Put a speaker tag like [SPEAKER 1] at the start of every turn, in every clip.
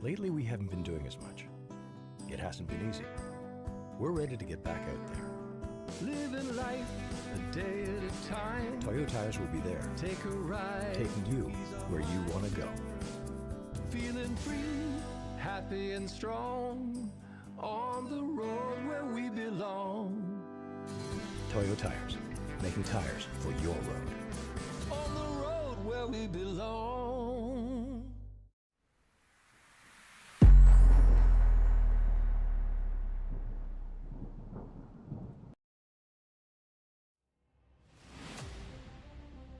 [SPEAKER 1] Lately, we haven't been doing as much. It hasn't been easy. We're ready to get back out there.
[SPEAKER 2] Living life a day at a time.
[SPEAKER 1] Toyo tires will be there,
[SPEAKER 2] Take a ride.
[SPEAKER 1] taking you where you want to go.
[SPEAKER 2] Feeling free, happy and strong. On the road where we belong.
[SPEAKER 1] Toyo tires, making tires for your road.
[SPEAKER 2] On the road where we belong.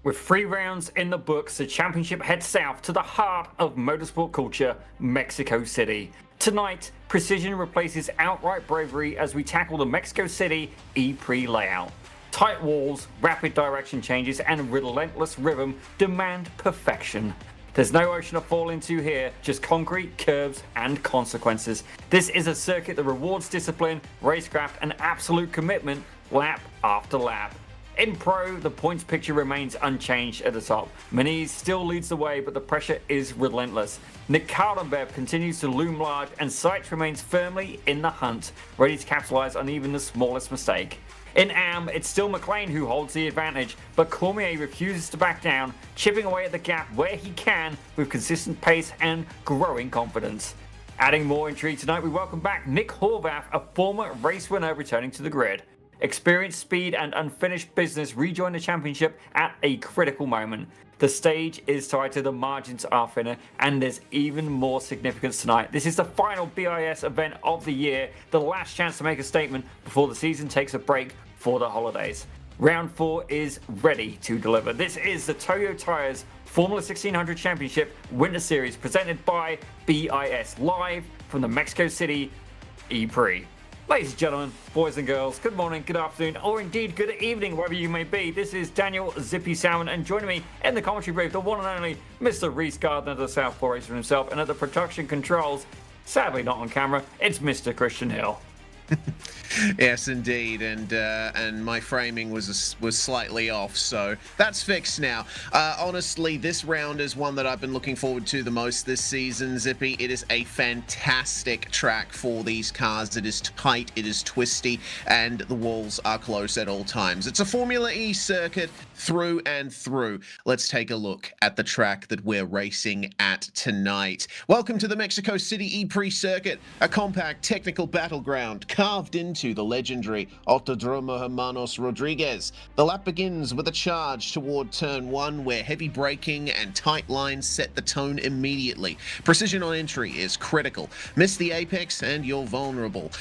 [SPEAKER 3] With 3 rounds in the books, the championship heads south to the heart of motorsport culture, Mexico City. Tonight, precision replaces outright bravery as we tackle the Mexico City E-Prix layout. Tight walls, rapid direction changes, and relentless rhythm demand perfection. There's no ocean to fall into here, just concrete, curbs, and consequences. This is a circuit that rewards discipline, racecraft, and absolute commitment lap after lap. In Pro, the points picture remains unchanged at the top. Meniz still leads the way, but the pressure is relentless. Nick Kaldenbev continues to loom large, and Sykes remains firmly in the hunt, ready to capitalize on even the smallest mistake. In AM, it's still McLean who holds the advantage, but Cormier refuses to back down, chipping away at the gap where he can with consistent pace and growing confidence. Adding more intrigue tonight, we welcome back Nick Horvath, a former race winner returning to the grid. Experience, speed, and unfinished business rejoin the championship at a critical moment. The stage is tighter, the margins are thinner, and there's even more significance tonight. This is the final BIS event of the year, the last chance to make a statement before the season takes a break for the holidays. Round 4 is ready to deliver. This is the Toyo Tires Formula 1600 Championship Winter Series presented by BIS, live from the Mexico City E-Prix. Ladies and gentlemen, boys and girls, good morning, good afternoon, or indeed good evening, wherever you may be. This is Daniel Zippy Salmon, and joining me in the commentary booth, the one and only Mr. Reese Gardner, the Southpaw Racer himself, and at the production controls, sadly not on camera, it's Mr. Christian Hill.
[SPEAKER 4] Yes, indeed, and my framing was slightly off, so that's fixed now. Honestly, this round is one that I've been looking forward to the most this season, Zippy. It is a fantastic track for these cars. It is tight, it is twisty, and the walls are close at all times. It's a Formula E circuit through and through. Let's take a look at the track that we're racing at tonight. Welcome to the Mexico City E-Prix circuit, a compact technical battleground carved into the legendary Autodromo Hermanos Rodriguez. The lap begins with a charge toward turn 1 where heavy braking and tight lines set the tone immediately. Precision on entry is critical. Miss the apex and you're vulnerable.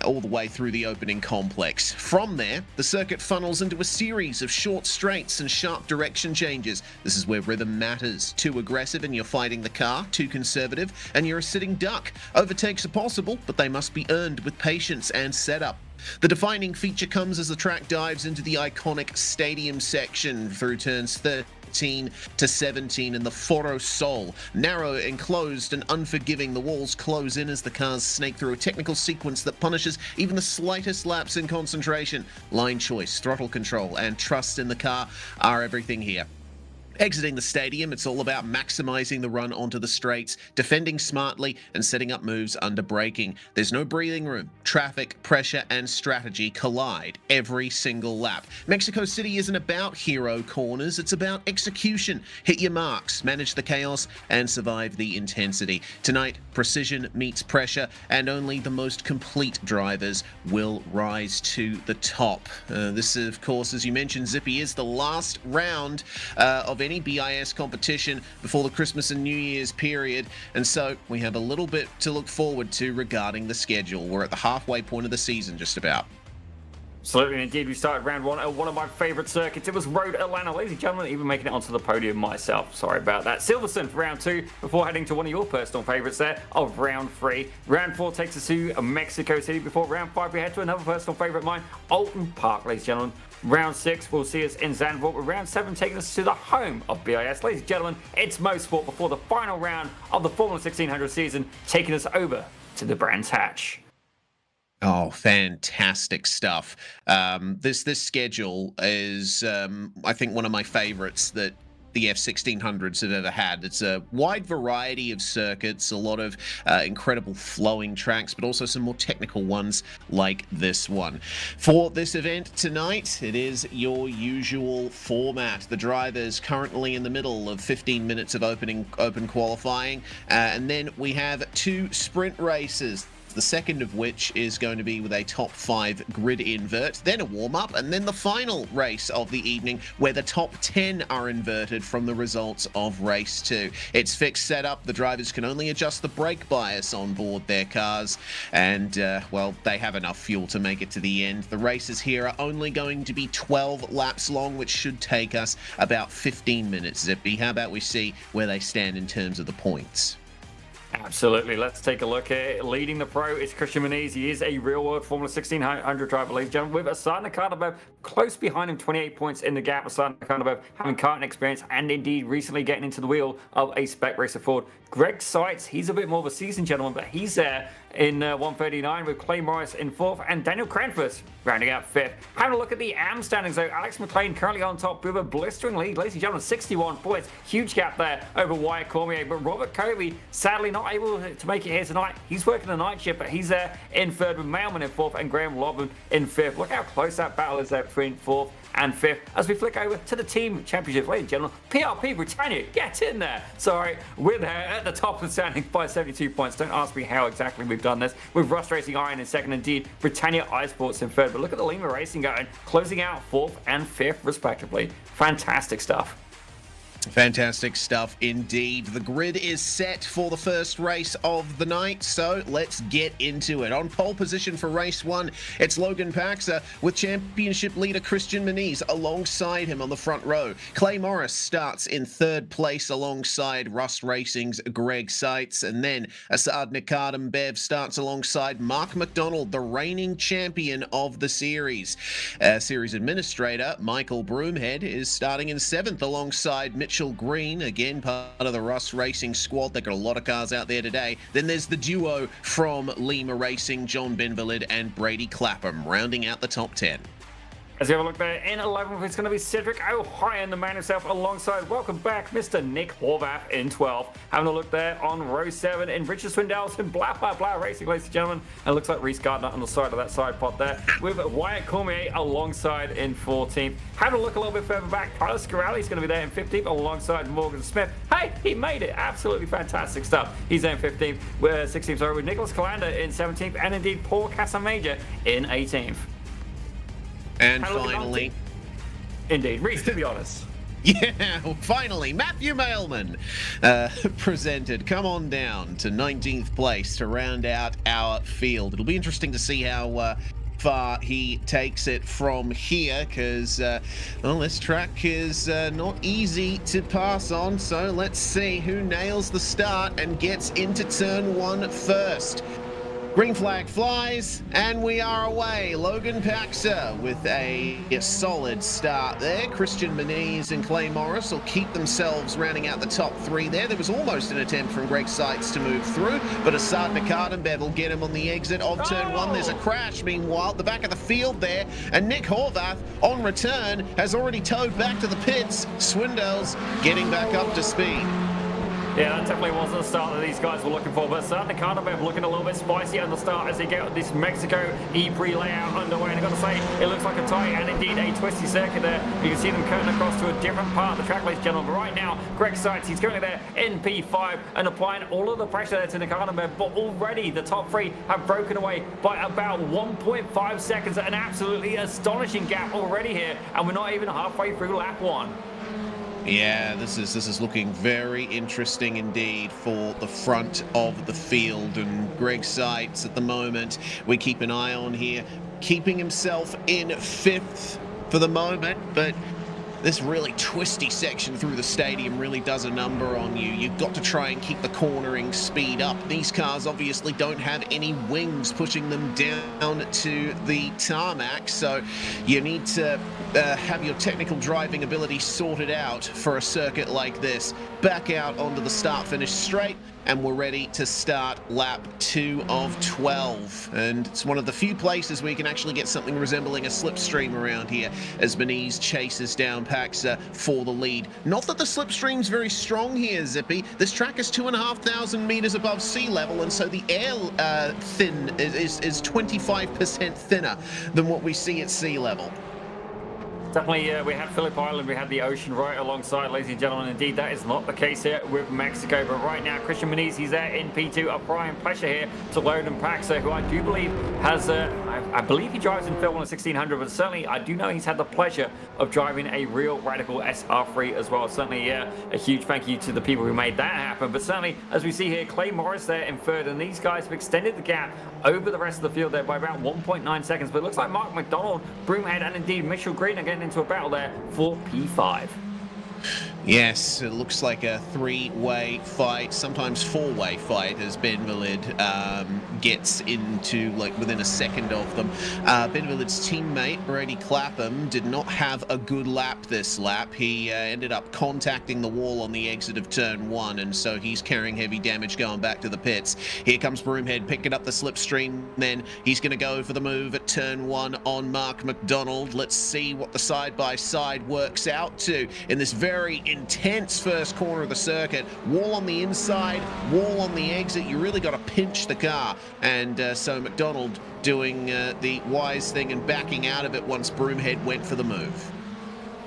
[SPEAKER 4] All the way through the opening complex. From there, the circuit funnels into a series of short straights and sharp direction changes. This is where rhythm matters. Too aggressive and you're fighting the car, too conservative and you're a sitting duck. Overtakes are possible, but they must be earned with patience and setup. The defining feature comes as the track dives into the iconic stadium section through turns 13 to 17 in the Foro Sol. Narrow, enclosed, and unforgiving, the walls close in as the cars snake through a technical sequence that punishes even the slightest lapse in concentration. Line choice, throttle control, and trust in the car are everything here. Exiting the stadium, it's all about maximizing the run onto the straights, defending smartly, and setting up moves under braking. There's no breathing room. Traffic, pressure, and strategy collide every single lap. Mexico City isn't about hero corners, it's about execution. Hit your marks, manage the chaos, and survive the intensity. Tonight, precision meets pressure, and only the most complete drivers will rise to the top. This, of course, as you mentioned, Zippy, is the last round of any BIS competition before the Christmas and New Year's period, and so we have a little bit to look forward to regarding the schedule. We're at the halfway point of the season, just about.
[SPEAKER 3] Absolutely, indeed. We started round 1 at one of my favourite circuits. It was Road Atlanta. Ladies and gentlemen, even making it onto the podium myself. Sorry about that. Silverstone for round 2 before heading to one of your personal favourites there of round 3. Round 4 takes us to Mexico City before round 5 we head to another personal favourite of mine, Alton Park, ladies and gentlemen. Round 6 will see us in Zandvoort, with round 7 taking us to the home of BIS. Ladies and gentlemen, it's Motorsport before the final round of the Formula 1600 season, taking us over to the Brands Hatch.
[SPEAKER 4] Oh, fantastic stuff. This schedule is, I think, one of my favorites that the F1600s have ever had. It's a wide variety of circuits, a lot of incredible flowing tracks, but also some more technical ones like this one. For this event tonight, it is your usual format. The drivers currently in the middle of 15 minutes of open qualifying, and then we have 2 sprint races. The second of which is going to be with a top 5 grid invert, then a warm-up, and then the final race of the evening where the top 10 are inverted from the results of race 2. It's fixed setup. The drivers can only adjust the brake bias on board their cars, and, well, they have enough fuel to make it to the end. The races here are only going to be 12 laps long, which should take us about 15 minutes. Zippy, how about we see where they stand in terms of the points?
[SPEAKER 3] Absolutely. Let's take a look at leading the pro is Christian Muniz. He is a real-world Formula 1600 driver, ladies and gentlemen, with Asad Nakatov close behind him, 28 points in the gap. Asad Nakatov having karting experience and indeed recently getting into the wheel of a spec racer Ford. Greg Seitz, he's a bit more of a seasoned gentleman, but he's there in 139 with Clay Morris in 4th and Daniel Cranford rounding out 5th. Having a look at the AM standings though, Alex McLean currently on top with a blistering lead, ladies and gentlemen, 61 points. Huge gap there over Wyatt Cormier, but Robert Covey sadly not able to make it here tonight. He's working the night shift, but he's there in 3rd with Mailman in 4th and Graham Lobban in 5th. Look how close that battle is there between 4th and 5th as we flick over to the team championship. Ladies and gentlemen, PRP Britannia, get in there. Sorry, we're there at the top of the standing by 72 points. Don't ask me how exactly we've done this. With Rust Racing Iron in 2nd, indeed, Britannia iSports in 3rd. But look at the Lima Racing going, closing out 4th and 5th respectively. Fantastic stuff.
[SPEAKER 4] Fantastic stuff indeed. The grid is set for the first race of the night, so let's get into it. On pole position for race 1, it's Logan Paxa with championship leader Christian Muniz alongside him on the front row. Clay Morris starts in 3rd place alongside Rust Racing's Greg Seitz, and then Asad Nikadam Bev starts alongside Mark McDonald, the reigning champion of the series. Series administrator Michael Broomhead is starting in 7th alongside Mitchell Green, again part of the Rust Racing squad. They've got a lot of cars out there today. Then there's the duo from Lima Racing, John Benvalid and Brady Clapham, rounding out the top 10.
[SPEAKER 3] As we have a look there, in 11th, it's going to be Cedric O'Brien, the man himself, alongside, welcome back, Mr. Nick Horvath in 12th. Having a look there on row 7 in Richard Swindells and Blah Blah Blah Racing, ladies and gentlemen. And it looks like Reese Gardner on the side of that side pot there, with Wyatt Cormier alongside in 14th. Having a look a little bit further back, Carlos Scarelli is going to be there in 15th alongside Morgan Smith. Hey, he made it. Absolutely fantastic stuff. He's there in 15th, 16th, sorry, with Nicholas Calander in 17th, and indeed Paul Casamajor in 18th.
[SPEAKER 4] And finally,
[SPEAKER 3] indeed, Reese, to be honest.
[SPEAKER 4] Yeah, finally, Matthew Mailman presented. Come on down to 19th place to round out our field. It'll be interesting to see how far he takes it from here, because well, this track is not easy to pass on. So let's see who nails the start and gets into turn 1 first. Green flag flies, and we are away. Logan Paxa with a solid start there. Christian Muniz and Clay Morris will keep themselves rounding out the top 3 there. There was almost an attempt from Greg Seitz to move through, but Asad Nakadam will get him on the exit of turn 1. There's a crash, meanwhile, at the back of the field there, and Nick Horvath, on return, has already towed back to the pits. Swindells getting back up to speed.
[SPEAKER 3] Yeah, that definitely wasn't the start that these guys were looking for, but Asad Nakadam looking a little bit spicy on the start as they get this Mexico E-Prix layout underway. And I've got to say, it looks like a tight and indeed a twisty circuit there. You can see them cutting across to a different part of the track, ladies and gentlemen. But right now, Greg Seitz, he's currently there in P5 and applying all of the pressure there to Nakadam, but already the top 3 have broken away by about 1.5 seconds. An absolutely astonishing gap already here, and we're not even halfway through lap 1.
[SPEAKER 4] Yeah, this is looking very interesting indeed for the front of the field, and Greg Seitz at the moment we keep an eye on here, keeping himself in 5th for the moment, but this really twisty section through the stadium really does a number on you. You've got to try and keep the cornering speed up. These cars obviously don't have any wings pushing them down to the tarmac, so you need to have your technical driving ability sorted out for a circuit like this. Back out onto the start-finish straight, and we're ready to start lap 2 of 12. And it's one of the few places where you can actually get something resembling a slipstream around here as Beniz chases down Paxa for the lead. Not that the slipstream's very strong here, Zippy. This track is 2,500 meters above sea level, and so the air is 25% thinner than what we see at sea level.
[SPEAKER 3] Definitely, we had Phillip Island, we had the ocean right alongside, ladies and gentlemen. Indeed, that is not the case here with Mexico. But right now, Christian Beniz, he's there in P2. A prime pleasure here to Loden Paxa, who I do believe has, I believe he drives in Formula 1600, but certainly I do know he's had the pleasure of driving a real radical SR3 as well. Certainly, a huge thank you to the people who made that happen. But certainly, as we see here, Clay Morris there in third, and these guys have extended the gap over the rest of the field there by about 1.9 seconds. But it looks like Mark McDonald, Broomhead, and indeed Mitchell Green are getting into a battle there for P5.
[SPEAKER 4] Yes, it looks like a three-way fight, sometimes four-way fight, as Ben-Valid gets into, like, within a second of them. Ben-Valid's teammate, Brady Clapham, did not have a good lap this lap. He ended up contacting the wall on the exit of turn 1, and so he's carrying heavy damage going back to the pits. Here comes Broomhead picking up the slipstream, then he's going to go for the move at turn 1 on Mark McDonald. Let's see what the side-by-side works out to in this very intense first corner of the circuit. Wall on the inside, wall on the exit. You really got to pinch the car, and so McDonald doing the wise thing and backing out of it once Broomhead went for the move.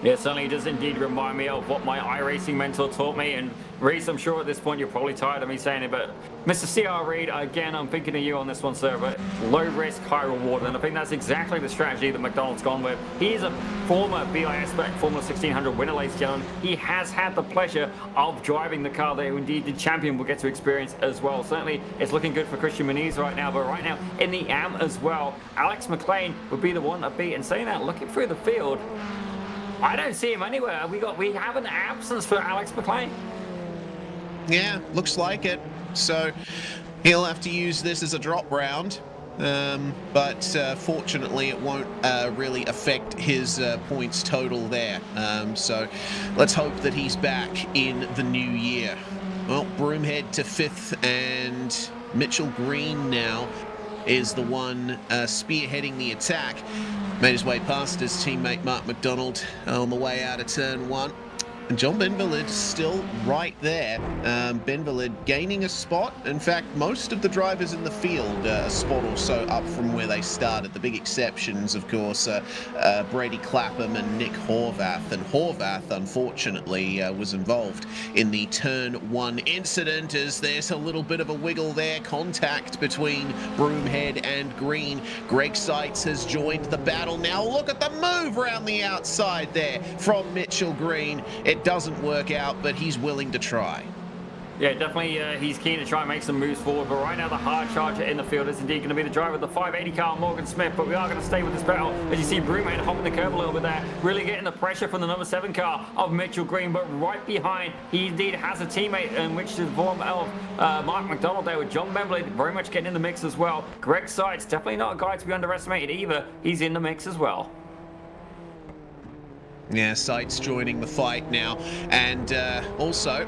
[SPEAKER 3] Yeah, certainly does indeed remind me of what my iRacing mentor taught me. And Reese, I'm sure at this point you're probably tired of me saying it, but Mr. CR Reed, again, I'm thinking of you on this one, sir, but low risk, high reward. And I think that's exactly the strategy that McDonald's gone with. He is a former BIS Formula 1600 winner, ladies and gentlemen. He has had the pleasure of driving the car that indeed the champion will get to experience as well. Certainly, it's looking good for Christian Beniz right now, but right now in the AM as well, Alex McLean would be the one to beat. And saying that, looking through the field, I don't see him anywhere. We have an absence for Alex McLean.
[SPEAKER 4] Yeah, looks like it. So he'll have to use this as a drop round. But fortunately it won't really affect his points total there. So let's hope that he's back in the new year. Well, Broomhead to 5th, and Mitchell Green now is the one spearheading the attack. Made his way past his teammate Mark McDonald on the way out of turn 1. And John Ben-Valid still right there. Ben-Valid gaining a spot. In fact, most of the drivers in the field a spot or so up from where they started. The big exceptions, of course, Brady Clapham and Nick Horvath. And Horvath, unfortunately, was involved in the turn 1 incident, as there's a little bit of a wiggle there. Contact between Broomhead and Green. Greg Seitz has joined the battle. Now look at the move around the outside there from Mitchell Green. It doesn't work out, but he's willing to try.
[SPEAKER 3] Yeah, definitely he's keen to try and make some moves forward, but right now the hard charger in the field is indeed going to be the driver of the 580 car, Morgan Smith, but we are going to stay with this battle. As you see, Broomhead hopping the curb a little bit there, really getting the pressure from the number 7 car of Mitchell Green, but right behind, he indeed has a teammate in which is the form of Mark McDonald there, with John Ben-Valid very much getting in the mix as well. Greg Seitz, definitely not a guy to be underestimated either. He's in the mix as well.
[SPEAKER 4] Yeah, Seitz joining the fight now, and also,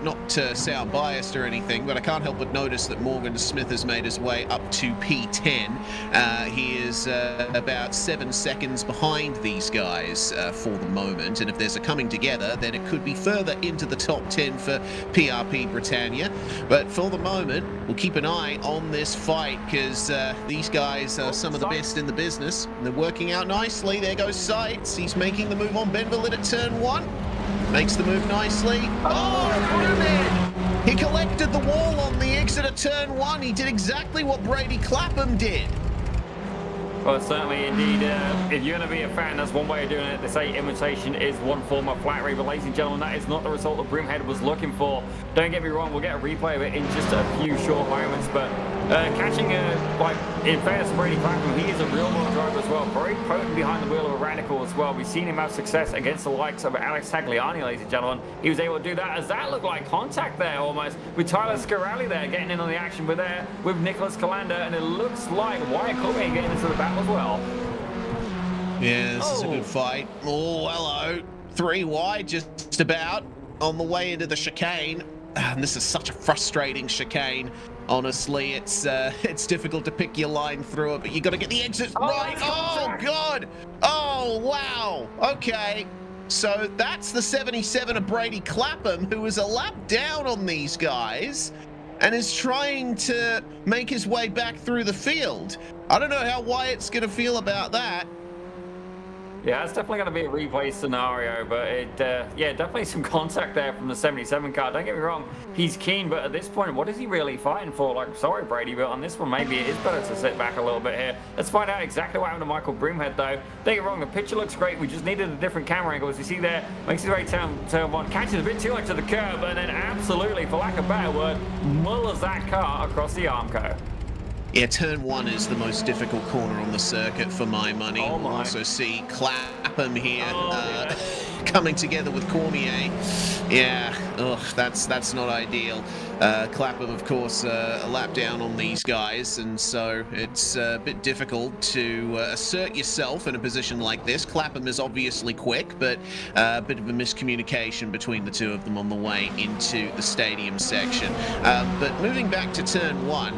[SPEAKER 4] not to sound biased or anything, but I can't help but notice that Morgan Smith has made his way up to P10. He is about 7 seconds behind these guys for the moment, and if there's a coming together, then it could be further into the top 10 for PRP Britannia. But for the moment, we'll keep an eye on this fight, because these guys are some of the best in the business, and they're working out nicely. There goes Seitz. He's making the move on Ben-Valid at turn 1. Makes the move nicely. Oh, Broomhead! He collected the wall on the exit at turn 1. He did exactly what Brady Clapham did.
[SPEAKER 3] Well, certainly, indeed, if you're going to be a fan, that's one way of doing it. They say imitation is one form of flattery, but ladies and gentlemen, that is not the result that Broomhead was looking for. Don't get me wrong, we'll get a replay of it in just a few short moments, but catching, like, in fairness to Brady Clapham, he is a real world driver as well. Very potent behind the wheel of a radical as well. We've seen him have success against the likes of Alex Tagliani, ladies and gentlemen. He was able to do that, as that looked like contact there almost, with Tyler Scarelli there getting in on the action, but there with Nicholas Calander, and it looks like Wyatt Courtney getting into the battle as well.
[SPEAKER 4] Yeah, this is a good fight. Oh, hello. 3 wide, just about on the way into the chicane. and this is such a frustrating chicane. Honestly, it's difficult to pick your line through it, but you got to get the exit right. Oh God! Oh wow! Okay, so that's the 77 of Brady Clapham, who is a lap down on these guys and is trying to make his way back through the field. I don't know how Wyatt's going to feel about that.
[SPEAKER 3] Yeah, it's definitely going to be a replay scenario, but yeah, definitely some contact there from the 77 car. Don't get me wrong, he's keen, but at this point, what is he really fighting for? Like, sorry, Brady, but on this one, maybe it is better to sit back a little bit here. Let's find out exactly what happened to Michael Broomhead, though. Don't get me wrong, the picture looks great. We just needed a different camera angle. As you see there, makes his way turn one, catches a bit too much of the curb, and then absolutely, for lack of a better word, mullers that car across the Armco.
[SPEAKER 4] Yeah, turn 1 is the most difficult corner on the circuit for my money.
[SPEAKER 3] Oh my.
[SPEAKER 4] We'll also see Clapham here
[SPEAKER 3] Yeah.
[SPEAKER 4] coming together with Cormier. Yeah, ugh, that's not ideal. Clapham, of course, a lap down on these guys, and so it's a bit difficult to assert yourself in a position like this. Clapham is obviously quick, but a bit of a miscommunication between the two of them on the way into the stadium section. But moving back to turn 1,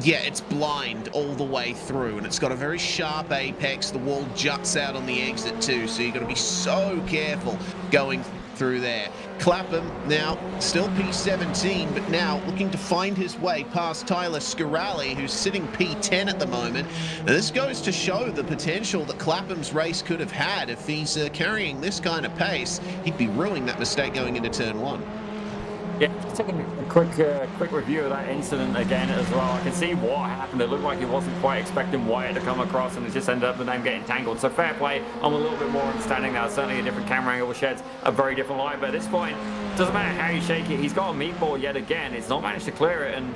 [SPEAKER 4] yeah, it's blind all the way through, and it's got a very sharp apex. The wall juts out on the exit too, so you've got to be so careful going through there. Clapham now still P17, but now looking to find his way past Tyler Scarali, who's sitting P10 at the moment. And this goes to show the potential that Clapham's race could have had. If he's carrying this kind of pace, he'd be ruining that mistake going into turn 1.
[SPEAKER 3] Yeah, just taking a quick review of that incident again as well. I can see what happened. It looked like he wasn't quite expecting Wyatt to come across, and it just ended up the name getting tangled. So fair play. I'm a little bit more understanding now. Certainly a different camera angle sheds a very different light. But at this point, doesn't matter how you shake it. He's got a meatball yet again. It's not managed to clear it, and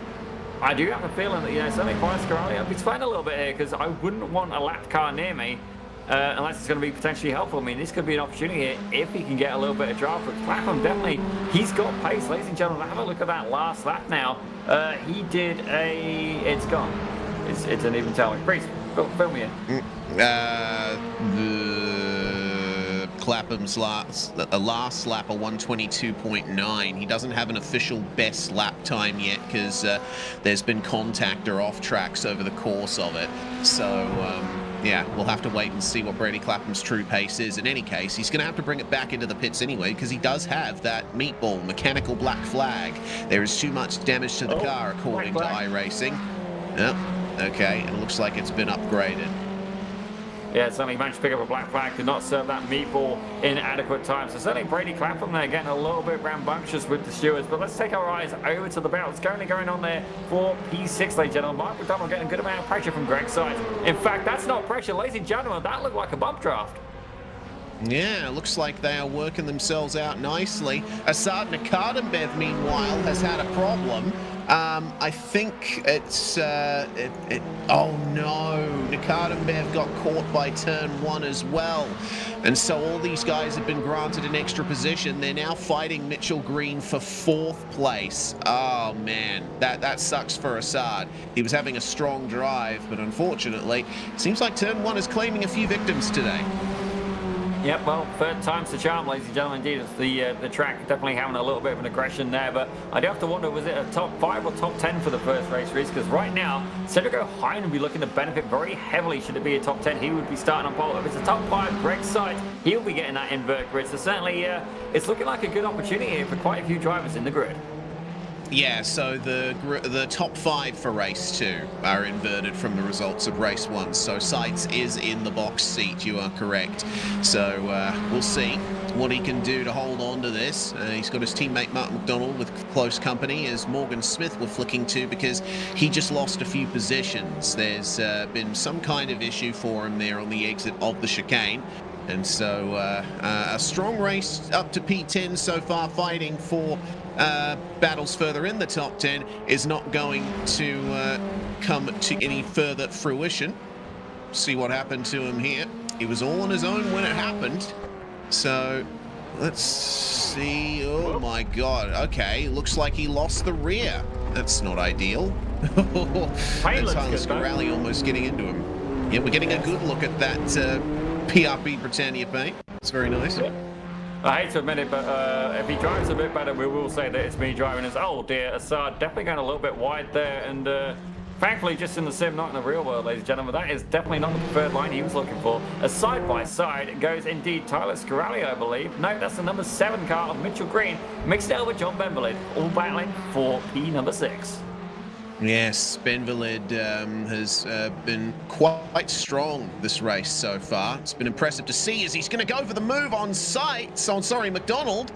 [SPEAKER 3] I do have a feeling that, you know, certainly Brian Scarali, I'll be explaining a little bit here because I wouldn't want a lapped car near me. Unless it's going to be potentially helpful. I mean, this could be an opportunity here if he can get a little bit of drive. But Clapham, definitely, he's got pace, ladies and gentlemen. Have a look at that last lap now. He did a... It's gone. It's an even telling. Priest, fill me in.
[SPEAKER 4] Clapham's last lap, a 122.9. He doesn't have an official best lap time yet because there's been contact or off tracks over the course of it. So... yeah, we'll have to wait and see what Brady Clapham's true pace is. In any case, he's going to have to bring it back into the pits anyway because he does have that meatball, mechanical black flag. There is too much damage to the car, according to iRacing. Yep, okay, and it looks like it's been upgraded.
[SPEAKER 3] Yeah, certainly managed to pick up a black flag, did not serve that meatball in adequate time. So certainly Brady Clapham there getting a little bit rambunctious with the stewards. But let's take our eyes over to the battle. It's currently going on there for P6, ladies and gentlemen. Mark McDonald getting a good amount of pressure from Greg's side. In fact, that's not pressure, ladies and gentlemen. That looked like a bump draft.
[SPEAKER 4] Yeah, looks like they are working themselves out nicely. Assad Nakadenbev, meanwhile, has had a problem. I think it's... oh no, Nakadenbev got caught by turn 1 as well. And so all these guys have been granted an extra position. They're now fighting Mitchell Green for 4th place. Oh man, that sucks for Assad. He was having a strong drive, but unfortunately, it seems like turn 1 is claiming a few victims today.
[SPEAKER 3] Yep, well, third time's the charm, ladies and gentlemen. Indeed, it's the track definitely having a little bit of an aggression there, but I do have to wonder, was it a top 5 or top 10 for the first race, Reese? Because right now, Cedric O'Hine would be looking to benefit very heavily. Should it be a top 10, he would be starting on pole. If it's a top 5, Greg's side, he'll be getting that invert grid. So certainly, it's looking like a good opportunity here for quite a few drivers in the grid.
[SPEAKER 4] Yeah, so the top 5 for race 2 are inverted from the results of race 1. So Seitz is in the box seat, you are correct. So we'll see what he can do to hold on to this. He's got his teammate Mark McDonald with close company, as Morgan Smith we're flicking to because he just lost a few positions. There's been some kind of issue for him there on the exit of the chicane. And so a strong race up to P10 so far, fighting for battles further in the top 10 is not going to come to any further fruition. See what happened to him here. He was all on his own when it happened. So let's see. Oh my God. Okay, looks like he lost the rear. That's not ideal. And Tyler Scarali almost getting into him. Yeah, we're getting a good look at that PRP Britannia paint. It's very nice.
[SPEAKER 3] I hate to admit it, but if he drives a bit better, we will say that it's me driving as, oh dear, Assad definitely going a little bit wide there, and thankfully just in the sim, not in the real world, ladies and gentlemen, that is definitely not the preferred line he was looking for. As side by side goes indeed Tyler Scaralli, I believe. No, that's the number 7 car of Mitchell Green, mixed it with John Benvalid, all battling for P number 6.
[SPEAKER 4] Yes, Benvalid has been quite strong this race so far. It's been impressive to see as he's going to go for the move on McDonald.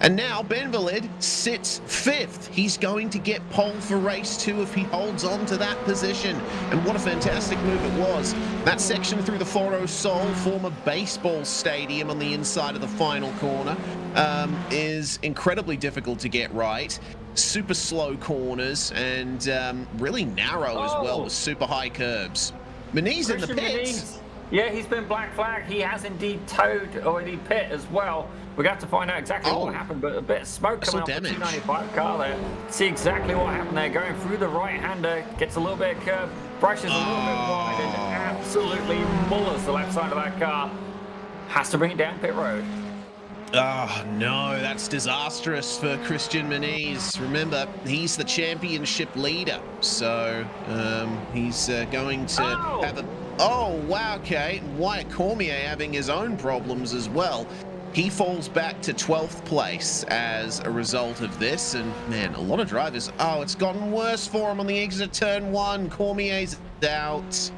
[SPEAKER 4] And now Benvalid sits 5th. He's going to get pole for race 2 if he holds on to that position. And what a fantastic move it was. That section through the Foro Sol, former baseball stadium on the inside of the final corner, is incredibly difficult to get right. Super slow corners and really narrow as well with super high curbs. Moniz in the pits.
[SPEAKER 3] Yeah, he's been black flagged. He has indeed towed already pit as well. We're going to have to find out exactly what happened, but a bit of smoke coming off the 295 car there. See exactly what happened there. Going through the right-hander, gets a little bit of curb, brushes a little bit wide, and absolutely mullers the left side of that car. Has to bring it down pit road.
[SPEAKER 4] Oh, no, that's disastrous for Christian Moniz. Remember, he's the championship leader, so he's going to have a... Oh, wow, okay. Wyatt Cormier having his own problems as well. He falls back to 12th place as a result of this, and man, a lot of drivers... Oh, it's gotten worse for him on the exit of turn 1. Cormier's out.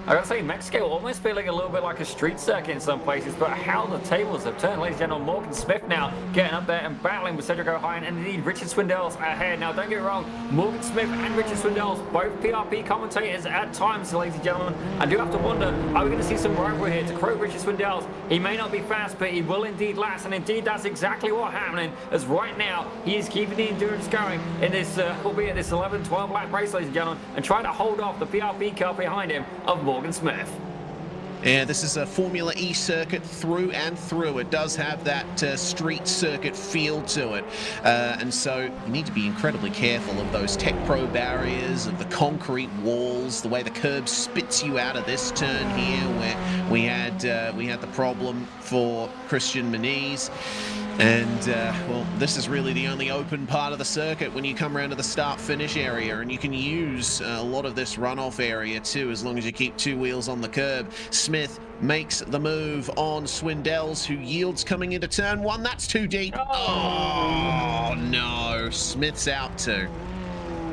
[SPEAKER 3] I gotta say, Mexico almost feeling a little bit like a street circuit in some places, but how the tables have turned. Ladies and gentlemen, Morgan Smith now getting up there and battling with Cedric O'Hine, and indeed Richard Swindell's ahead. Now, don't get me wrong, Morgan Smith and Richard Swindell's both PRP commentators at times, ladies and gentlemen. I do have to wonder, are we going to see some rivalry here? To quote Richard Swindell's, he may not be fast, but he will indeed last, and indeed that's exactly what's happening, as right now he is keeping the endurance going in this, albeit this 11-12 lap race, ladies and gentlemen, and trying to hold off the PRP car behind him of Morgan Smith.
[SPEAKER 4] Yeah, this is a Formula E circuit through and through. It does have that street circuit feel to it. And so you need to be incredibly careful of those Tech Pro barriers, of the concrete walls, the way the curb spits you out of this turn here, where we had the problem for Christian Moniz. And, well, this is really the only open part of the circuit when you come around to the start-finish area, and you can use a lot of this runoff area too, as long as you keep 2 wheels on the curb. Smith makes the move on Swindell's, who yields coming into turn 1. That's too deep. Oh, no. Smith's out too.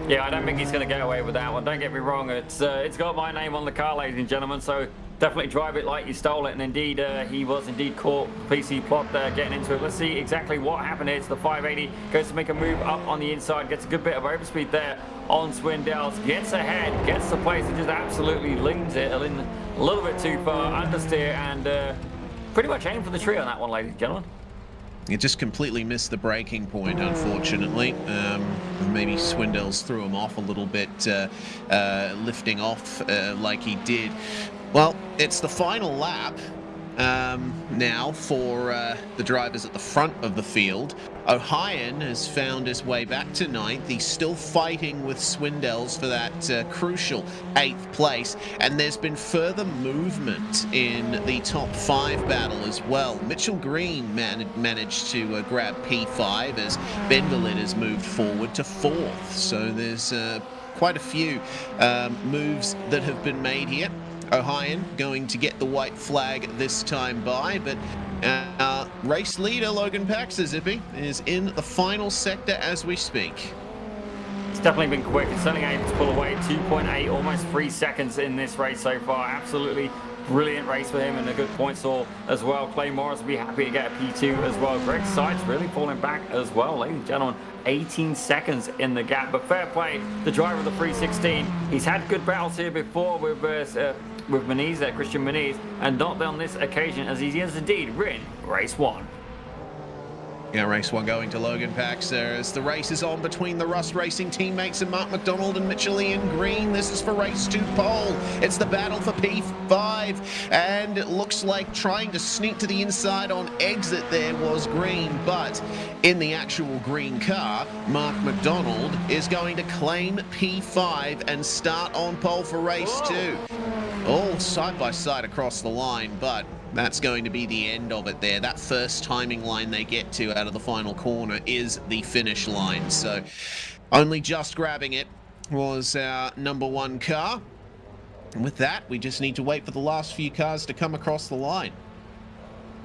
[SPEAKER 3] Yeah, I don't think he's going to get away with that one. Don't get me wrong. It's got my name on the car, ladies and gentlemen, so definitely drive it like you stole it. And indeed, he was indeed caught. PC plot there getting into it. Let's see exactly what happened here. It's the 580. Goes to make a move up on the inside. Gets a good bit of overspeed there on Swindell's. Gets ahead. Gets the place and just absolutely leans it a little bit too far. Understeer and pretty much aim for the tree on that one, ladies and gentlemen.
[SPEAKER 4] It just completely missed the braking point, unfortunately. Maybe Swindell's threw him off a little bit, lifting off like he did. Well, it's the final lap now for the drivers at the front of the field. O'Hien has found his way back to 9th. He's still fighting with Swindell's for that crucial 8th place. And there's been further movement in the top 5 battle as well. Mitchell Green managed to grab P5 as Benvalid has moved forward to 4th. So there's quite a few moves that have been made here. O'Hien going to get the white flag this time by, but race leader Logan Paxter, Zippy, is in the final sector as we speak.
[SPEAKER 3] It's definitely been quick. It's certainly able to pull away 2.8, almost 3 seconds in this race so far. Absolutely brilliant race for him and a good points haul as well. Clay Morris will be happy to get a P2 as well. Greg Sides really falling back as well, ladies and gentlemen. 18 seconds in the gap, but fair play. The driver of the 316, he's had good battles here before with Moniz, Christian Moniz, and not on this occasion, as he has indeed written race 1.
[SPEAKER 4] Yeah, race 1 going to Logan Paxter as the race is on between the Rust Racing teammates and Mark McDonald and Mitchell Ian Green. This is for race 2 pole. It's the battle for P5, and it looks like trying to sneak to the inside on exit there was Green, but in the actual green car, Mark McDonald is going to claim P5 and start on pole for race 2. All side by side across the line, but That's going to be the end of it there. That first timing line they get to out of the final corner is the finish line. So only just grabbing it was our number one car. And with that, we just need to wait for the last few cars to come across the line.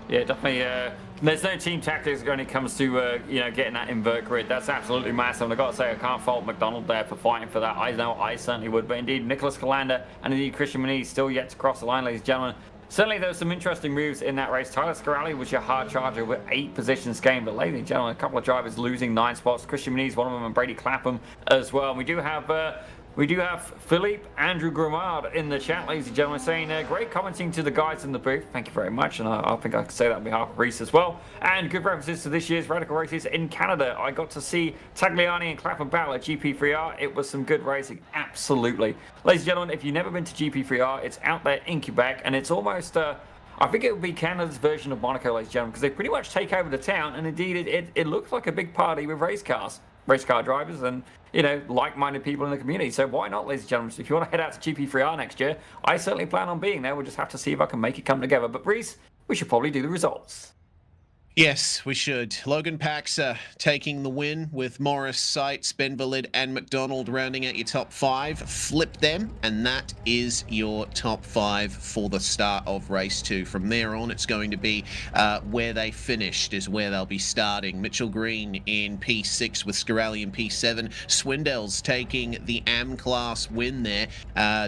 [SPEAKER 3] Yeah, definitely. There's no team tactics when it comes to getting that invert grid. That's absolutely massive. And I've got to say, I can't fault McDonald there for fighting for that. I know I certainly would. But indeed, Nicholas Colander and indeed Christian Muniz still yet to cross the line, ladies and gentlemen. Certainly, there were some interesting moves in that race. Tyler Scaralli was your hard charger with 8 positions gained. But ladies and gentlemen, a couple of drivers losing 9 spots. Christian Muniz, one of them, and Brady Clapham as well. And we do have Philippe Andrew Grimard in the chat, ladies and gentlemen, saying great commenting to the guys in the booth. Thank you very much, and I think I can say that on behalf of Reese as well. And good references to this year's Radical races in Canada. I got to see Tagliani and Clapham battle at GP3R. It was some good racing, absolutely. Ladies and gentlemen, if you've never been to GP3R, it's out there in Quebec, and it's almost... I think it would be Canada's version of Monaco, ladies and gentlemen, because they pretty much take over the town, and indeed it looks like a big party with race car drivers, and like-minded people in the community. So why not, ladies and gentlemen? If you want to head out to GP3R next year, I certainly plan on being there. We'll just have to see if I can make it come together. But Reese, we should probably do the results.
[SPEAKER 4] Yes, we should. Logan Paxer taking the win with Morris, Seitz, Benvalid, and McDonald rounding out your top 5. Flip them, and that is your top 5 for the start of race 2. From there on, it's going to be where they finished is where they'll be starting. Mitchell Green in P6 with Scaralli in P7. Swindell's taking the AM class win there,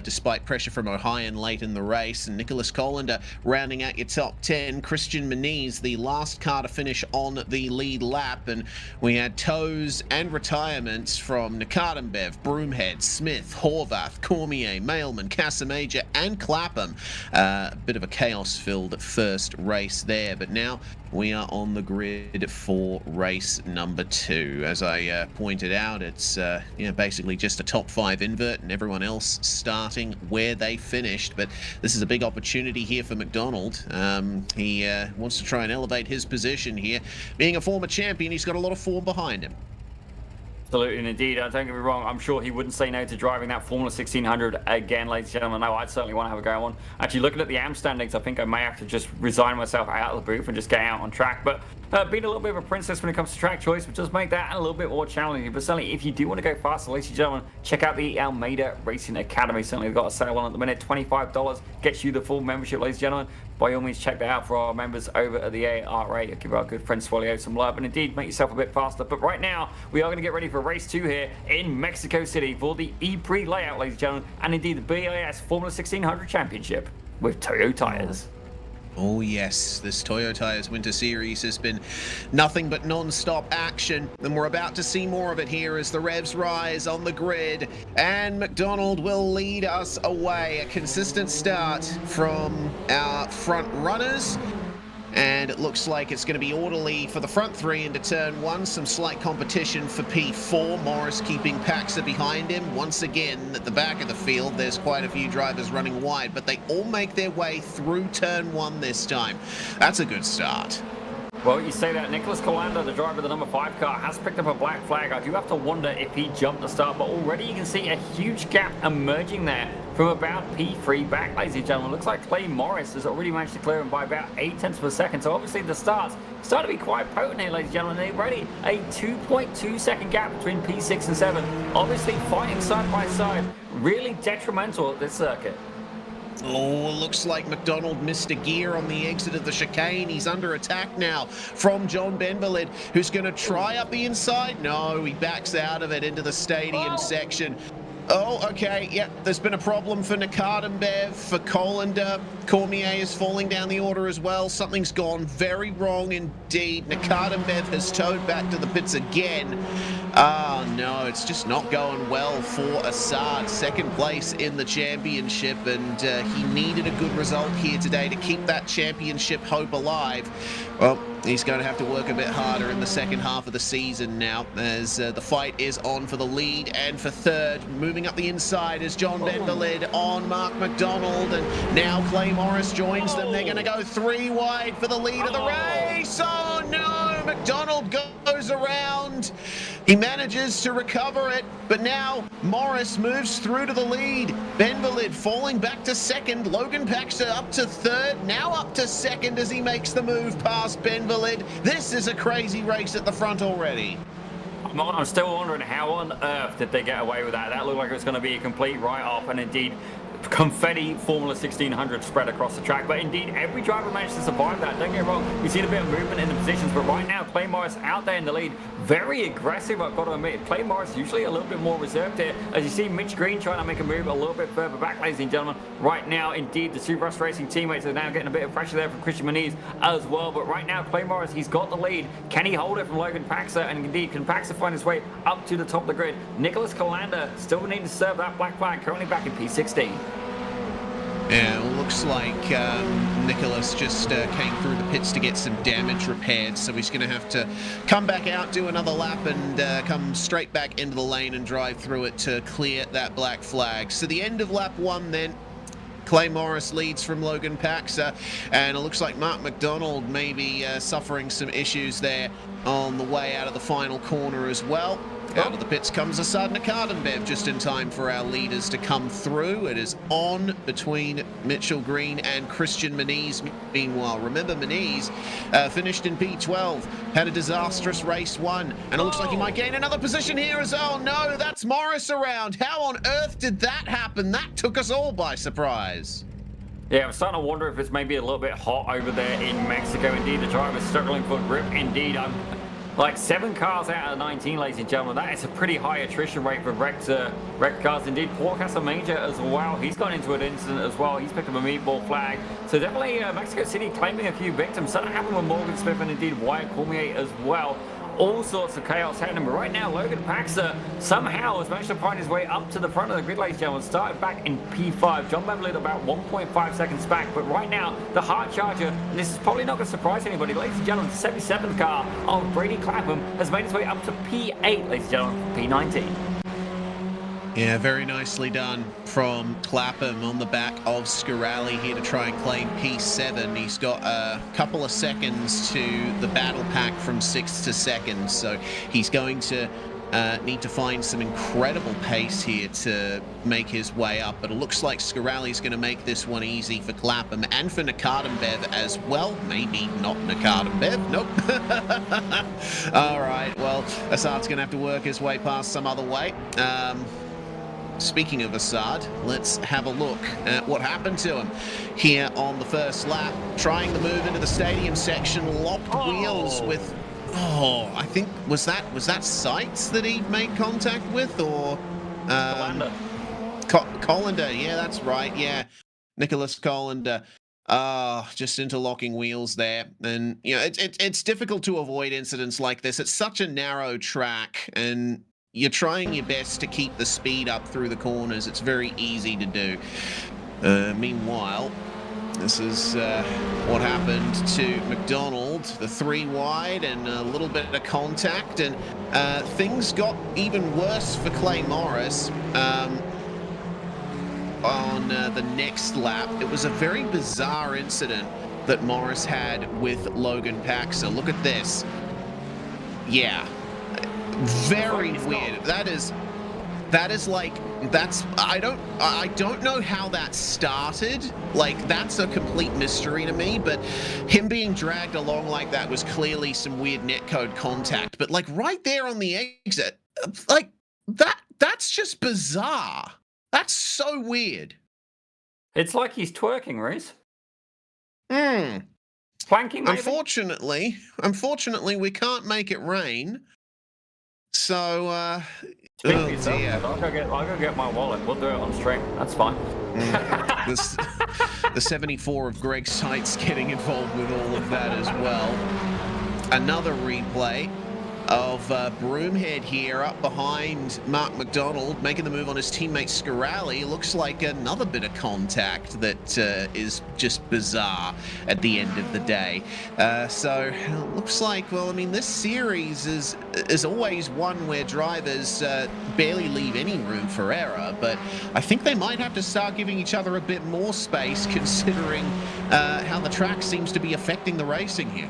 [SPEAKER 4] despite pressure from Ohio late in the race. And Nicholas Colander rounding out your top 10. Christian Muniz, the last car to finish on the lead lap, and we had tows and retirements from Nakatembev, Broomhead, Smith, Horvath, Cormier, Mailman, Casamager, and Clapham. A bit of a chaos-filled first race there, but now we are on the grid for race number 2. As I pointed out, it's basically just a top 5 invert and everyone else starting where they finished. But this is a big opportunity here for McDonald. He wants to try and elevate his position here. Being a former champion, he's got a lot of form behind him.
[SPEAKER 3] Absolutely, and indeed, don't get me wrong, I'm sure he wouldn't say no to driving that Formula 1600 again, ladies and gentlemen. No, I'd certainly want to have a go on. Actually, looking at the AM standings, I think I may have to just resign myself out of the booth and just get out on track. But being a little bit of a princess when it comes to track choice, which does make that a little bit more challenging. But certainly, if you do want to go faster, ladies and gentlemen, check out the Almeida Racing Academy. Certainly, we've got a sale on at the minute. $25 gets you the full membership, ladies and gentlemen. By all means, check that out for our members over at the ARA. Give our good friend Swalio some love, and indeed, make yourself a bit faster. But right now, we are going to get ready for race 2 here in Mexico City for the E-Prix layout, ladies and gentlemen, and indeed the BAS Formula 1600 Championship with Toyo tires.
[SPEAKER 4] Oh yes, this Toyo Tires Winter Series has been nothing but non-stop action, and we're about to see more of it here as the revs rise on the grid, and McDonald will lead us away. A consistent start from our front runners, and it looks like it's going to be orderly for the front 3 into turn 1. Some slight competition for P4. Morris keeping Paxer behind him. Once again, at the back of the field, there's quite a few drivers running wide, but they all make their way through turn 1 this time. That's a good start.
[SPEAKER 3] Well, you say that Nicholas Colander, the driver of the number 5 car, has picked up a black flag. I do have to wonder if he jumped the start, but already you can see a huge gap emerging there from about P3 back, ladies and gentlemen. Looks like Clay Morris has already managed to clear him by about 0.8 of a second. So obviously the starts start to be quite potent here, ladies and gentlemen. They've already a 2.2 second gap between P6 and 7. Obviously fighting side by side, really detrimental at this circuit.
[SPEAKER 4] Oh, looks like McDonald missed a gear on the exit of the chicane. He's under attack now from John Benvalid, who's going to try up the inside. No, he backs out of it into the stadium section. Oh, okay, yeah, there's been a problem for Nakatembev, for Colander. Cormier is falling down the order as well. Something's gone very wrong indeed. Nakatembev has towed back to the pits again. Oh, no, it's just not going well for Assad. Second place in the championship, and he needed a good result here today to keep that championship hope alive. Well, he's going to have to work a bit harder in the second half of the season now, as the fight is on for the lead and for third. Moving up the inside is John Benvalid on Mark McDonald, and now Clay Morris joins them. They're going to go 3 wide for the lead of the race. Oh no, McDonald goes around. He manages to recover it, but now Morris moves through to the lead. Benvalid falling back to second. Logan Paxter up to third, now up to second as he makes the move past Benvalid. This is a crazy race at the front already.
[SPEAKER 3] I'm still wondering how on earth did they get away with that. That looked like it was going to be a complete write-off, and indeed confetti Formula 1600 spread across the track, but indeed every driver managed to survive that. Don't get me wrong, we've seen a bit of movement in the positions, but right now Clay Morris out there in the lead, very aggressive, I've got to admit. Clay Morris usually a little bit more reserved here, as you see Mitch Green trying to make a move a little bit further back, ladies and gentlemen. Right now indeed the Super Rust Racing teammates are now getting a bit of pressure there from Christian Muniz as well, but right now Clay Morris, he's got the lead. Can he hold it from Logan Paxter? And indeed, can Paxter find his way up to the top of the grid? Nicholas Colander still needing to serve that black flag, currently back in P16.
[SPEAKER 4] Yeah, well, looks like Nicholas just came through the pits to get some damage repaired, so he's going to have to come back out, do another lap, and come straight back into the lane and drive through it to clear that black flag. So the end of lap 1 then. Clay Morris leads from Logan Paxter, and it looks like Mark McDonald may be suffering some issues there on the way out of the final corner as well. Out of the pits comes Asad Nakadenbev just in time for our leaders to come through. It is on between Mitchell Green and Christian Muniz. Meanwhile, remember Muniz finished in P12, had a disastrous race 1, and it looks like he might gain another position here as well. No, that's Morris around. How on earth did that happen? That took us all by surprise.
[SPEAKER 3] Yeah, I'm starting to wonder if it's maybe a little bit hot over there in Mexico. Indeed, the driver's struggling for grip. Indeed, like 7 cars out of 19, ladies and gentlemen. That is a pretty high attrition rate for wrecked cars. Indeed, Paul Casamanger as well. He's gone into an incident as well. He's picked up a meatball flag. So definitely Mexico City claiming a few victims. Something happened with Morgan Smith and indeed Wyatt Cormier as well. All sorts of chaos happening, but right now Logan Paxter somehow has managed to find his way up to the front of the grid, ladies and gentlemen. Started back in P5. John Beverly about 1.5 seconds back, but right now the Hart Charger, and this is probably not going to surprise anybody, ladies and gentlemen, the 77th car of Brady Clapham has made its way up to P8, ladies and gentlemen, P19.
[SPEAKER 4] Yeah, very nicely done from Clapham on the back of Scarali here to try and claim P7. He's got a couple of seconds to the battle pack from 6th to 2nd, so he's going to need to find some incredible pace here to make his way up. But it looks like Scarali's going to make this one easy for Clapham and for Nakadenbev as well. Maybe not Nakadenbev. Nope. All right, well, Assad's going to have to work his way past some other way. Speaking of Assad, let's have a look at what happened to him here on the first lap. Trying to move into the stadium section, locked wheels with... Oh, I think, was that Sights that he made contact with, or...
[SPEAKER 3] Colander.
[SPEAKER 4] Colander, yeah, that's right, yeah. Nicholas Colander. Just interlocking wheels there. And, you know, it's difficult to avoid incidents like this. It's such a narrow track, and... You're trying your best to keep the speed up through the corners. It's very easy to do. Meanwhile, this is what happened to McDonald. The 3 wide and a little bit of contact. And things got even worse for Clay Morris on the next lap. It was a very bizarre incident that Morris had with Logan Paxter. Look at this. Yeah. Very weird. That is like, I don't know how that started. Like, that's a complete mystery to me, but him being dragged along like that was clearly some weird netcode contact. But like right there on the exit, like that's just bizarre. That's so weird.
[SPEAKER 3] It's like he's twerking, Reese.
[SPEAKER 4] Planking,
[SPEAKER 3] maybe?
[SPEAKER 4] Unfortunately, we can't make it rain. So, oh
[SPEAKER 3] dear. I'll go get my wallet. We'll do it on stream. That's fine.
[SPEAKER 4] The 74 of Greg Sights getting involved with all of that as well. Another replay of Broomhead here up behind Mark McDonald, making the move on his teammate Scarali. Looks like another bit of contact that is just bizarre at the end of the day. So it looks like, well, I mean, this series is always one where drivers barely leave any room for error, but I think they might have to start giving each other a bit more space, considering how the track seems to be affecting the racing here.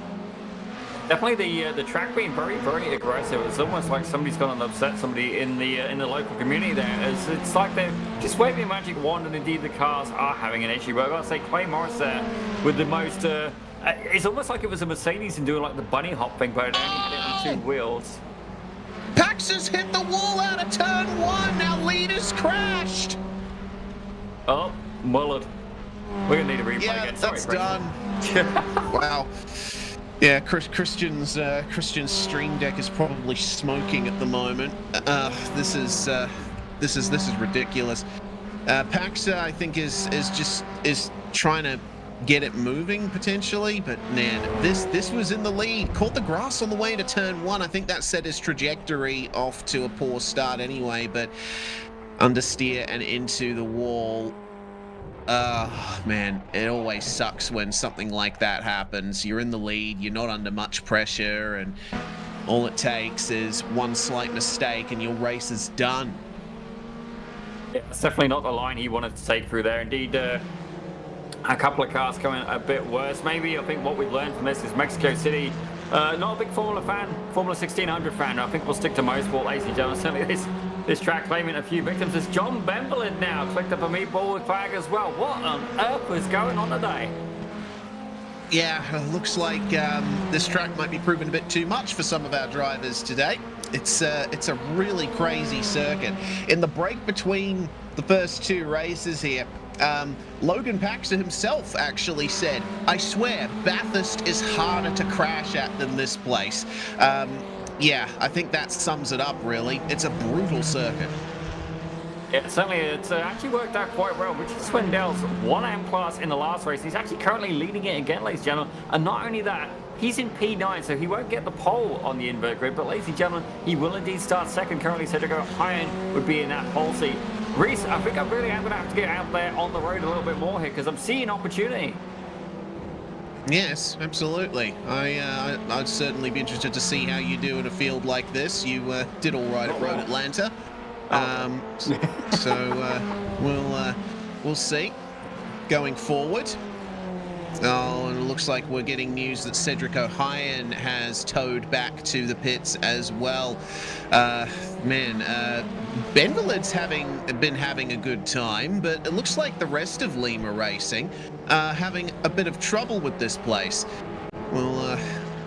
[SPEAKER 3] Definitely the track being very, very aggressive. It's almost like somebody's gone and upset somebody in the local community there. It's like they're just waving a magic wand, and indeed the cars are having an issue. But I've got to say, Clay Morris there with the most... it's almost like it was a Mercedes and doing like the bunny hop thing, but it only had it on 2 wheels.
[SPEAKER 4] Pax has hit the wall out of turn 1. Now leader's crashed.
[SPEAKER 3] Oh, mullered. We're going to need a replay
[SPEAKER 4] Yeah,
[SPEAKER 3] again. Sorry,
[SPEAKER 4] that's done. Wow. Yeah, Christian's stream deck is probably smoking at the moment. This is ridiculous. Paxa, I think, is trying to get it moving potentially, but man, this was in the lead. Caught the grass on the way to turn 1. I think that set his trajectory off to a poor start anyway, but understeer and into the wall. Man, it always sucks when something like that happens. You're in the lead, you're not under much pressure, and all it takes is one slight mistake and your race is done.
[SPEAKER 3] Yeah, it's definitely not the line he wanted to take through there. Indeed, a couple of cars coming a bit worse. Maybe I think what we've learned from this is Mexico City, not a big Formula 1600 fan. I think we'll stick to Motorsport, ladies and gentlemen. Certainly this track claiming a few victims. As John Bemberlin now clicked up a meatball with flag as well. What on earth was going on today?
[SPEAKER 4] Yeah, looks like this track might be proving a bit too much for some of our drivers today. It's a really crazy circuit. In the break between the first 2 races here, Logan Paxton himself actually said, "I swear, Bathurst is harder to crash at than this place." Yeah, I think that sums it up, really. It's a brutal circuit.
[SPEAKER 3] Yeah, certainly it's actually worked out quite well. Richard Swindell's 1M class in the last race. He's actually currently leading it again, ladies and gentlemen. And not only that, he's in P9, so he won't get the pole on the invert grid. But ladies and gentlemen, he will indeed start second. Currently, Cedric O'Hyan would be in that pole seat. Reese, I think I really am going to have to get out there on the road a little bit more here because I'm seeing opportunity.
[SPEAKER 4] Yes, absolutely. I'd certainly be interested to see how you do in a field like this. You did all right at Road Atlanta. We'll see going forward. Oh, and it looks like we're getting news that Cedric O'Hyan has towed back to the pits as well. Benveled's been having a good time, but it looks like the rest of Lima Racing having a bit of trouble with this place. We'll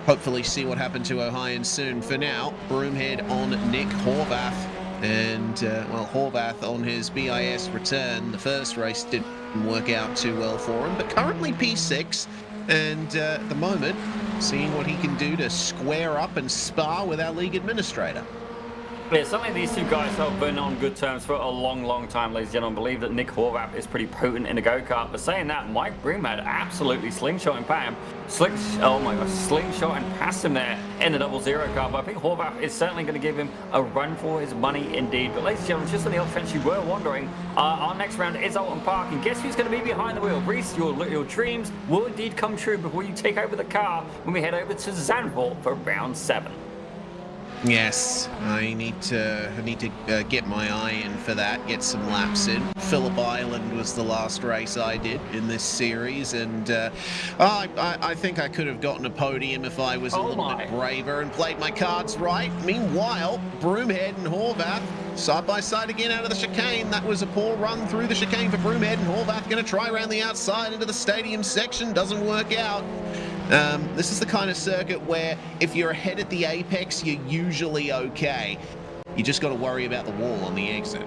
[SPEAKER 4] hopefully see what happened to O'Hyan soon. For now, Broomhead on Nick Horvath. And, Horvath on his BIS return. The first race didn't work out too well for him, but currently P6. And at the moment, seeing what he can do to square up and spar with our league administrator.
[SPEAKER 3] Yeah, certainly these 2 guys have been on good terms for a long, long time, ladies and gentlemen. I believe that Nick Horvath is pretty potent in a go-kart. But saying that, Mike Broomhead absolutely slingshotting Pam. Slingshot and passed him there in the 0-0 car. But I think Horvath is certainly going to give him a run for his money indeed. But ladies and gentlemen, just on the off chance you were wondering, our next round is Alton Park. And guess who's going to be behind the wheel? Reese, your dreams will indeed come true before you take over the car when we head over to Zandvoort for round 7.
[SPEAKER 4] Yes, I need to get my eye in for that, get some laps in. Phillip Island was the last race I did in this series, and I think I could have gotten a podium if I was a little bit braver and played my cards right. Meanwhile, Broomhead and Horvath side by side again out of the chicane. That was a poor run through the chicane for Broomhead, and Horvath going to try around the outside into the stadium section. Doesn't work out. This is the kind of circuit where if you're ahead at the apex, you're usually okay. You just got to worry about the wall on the exit.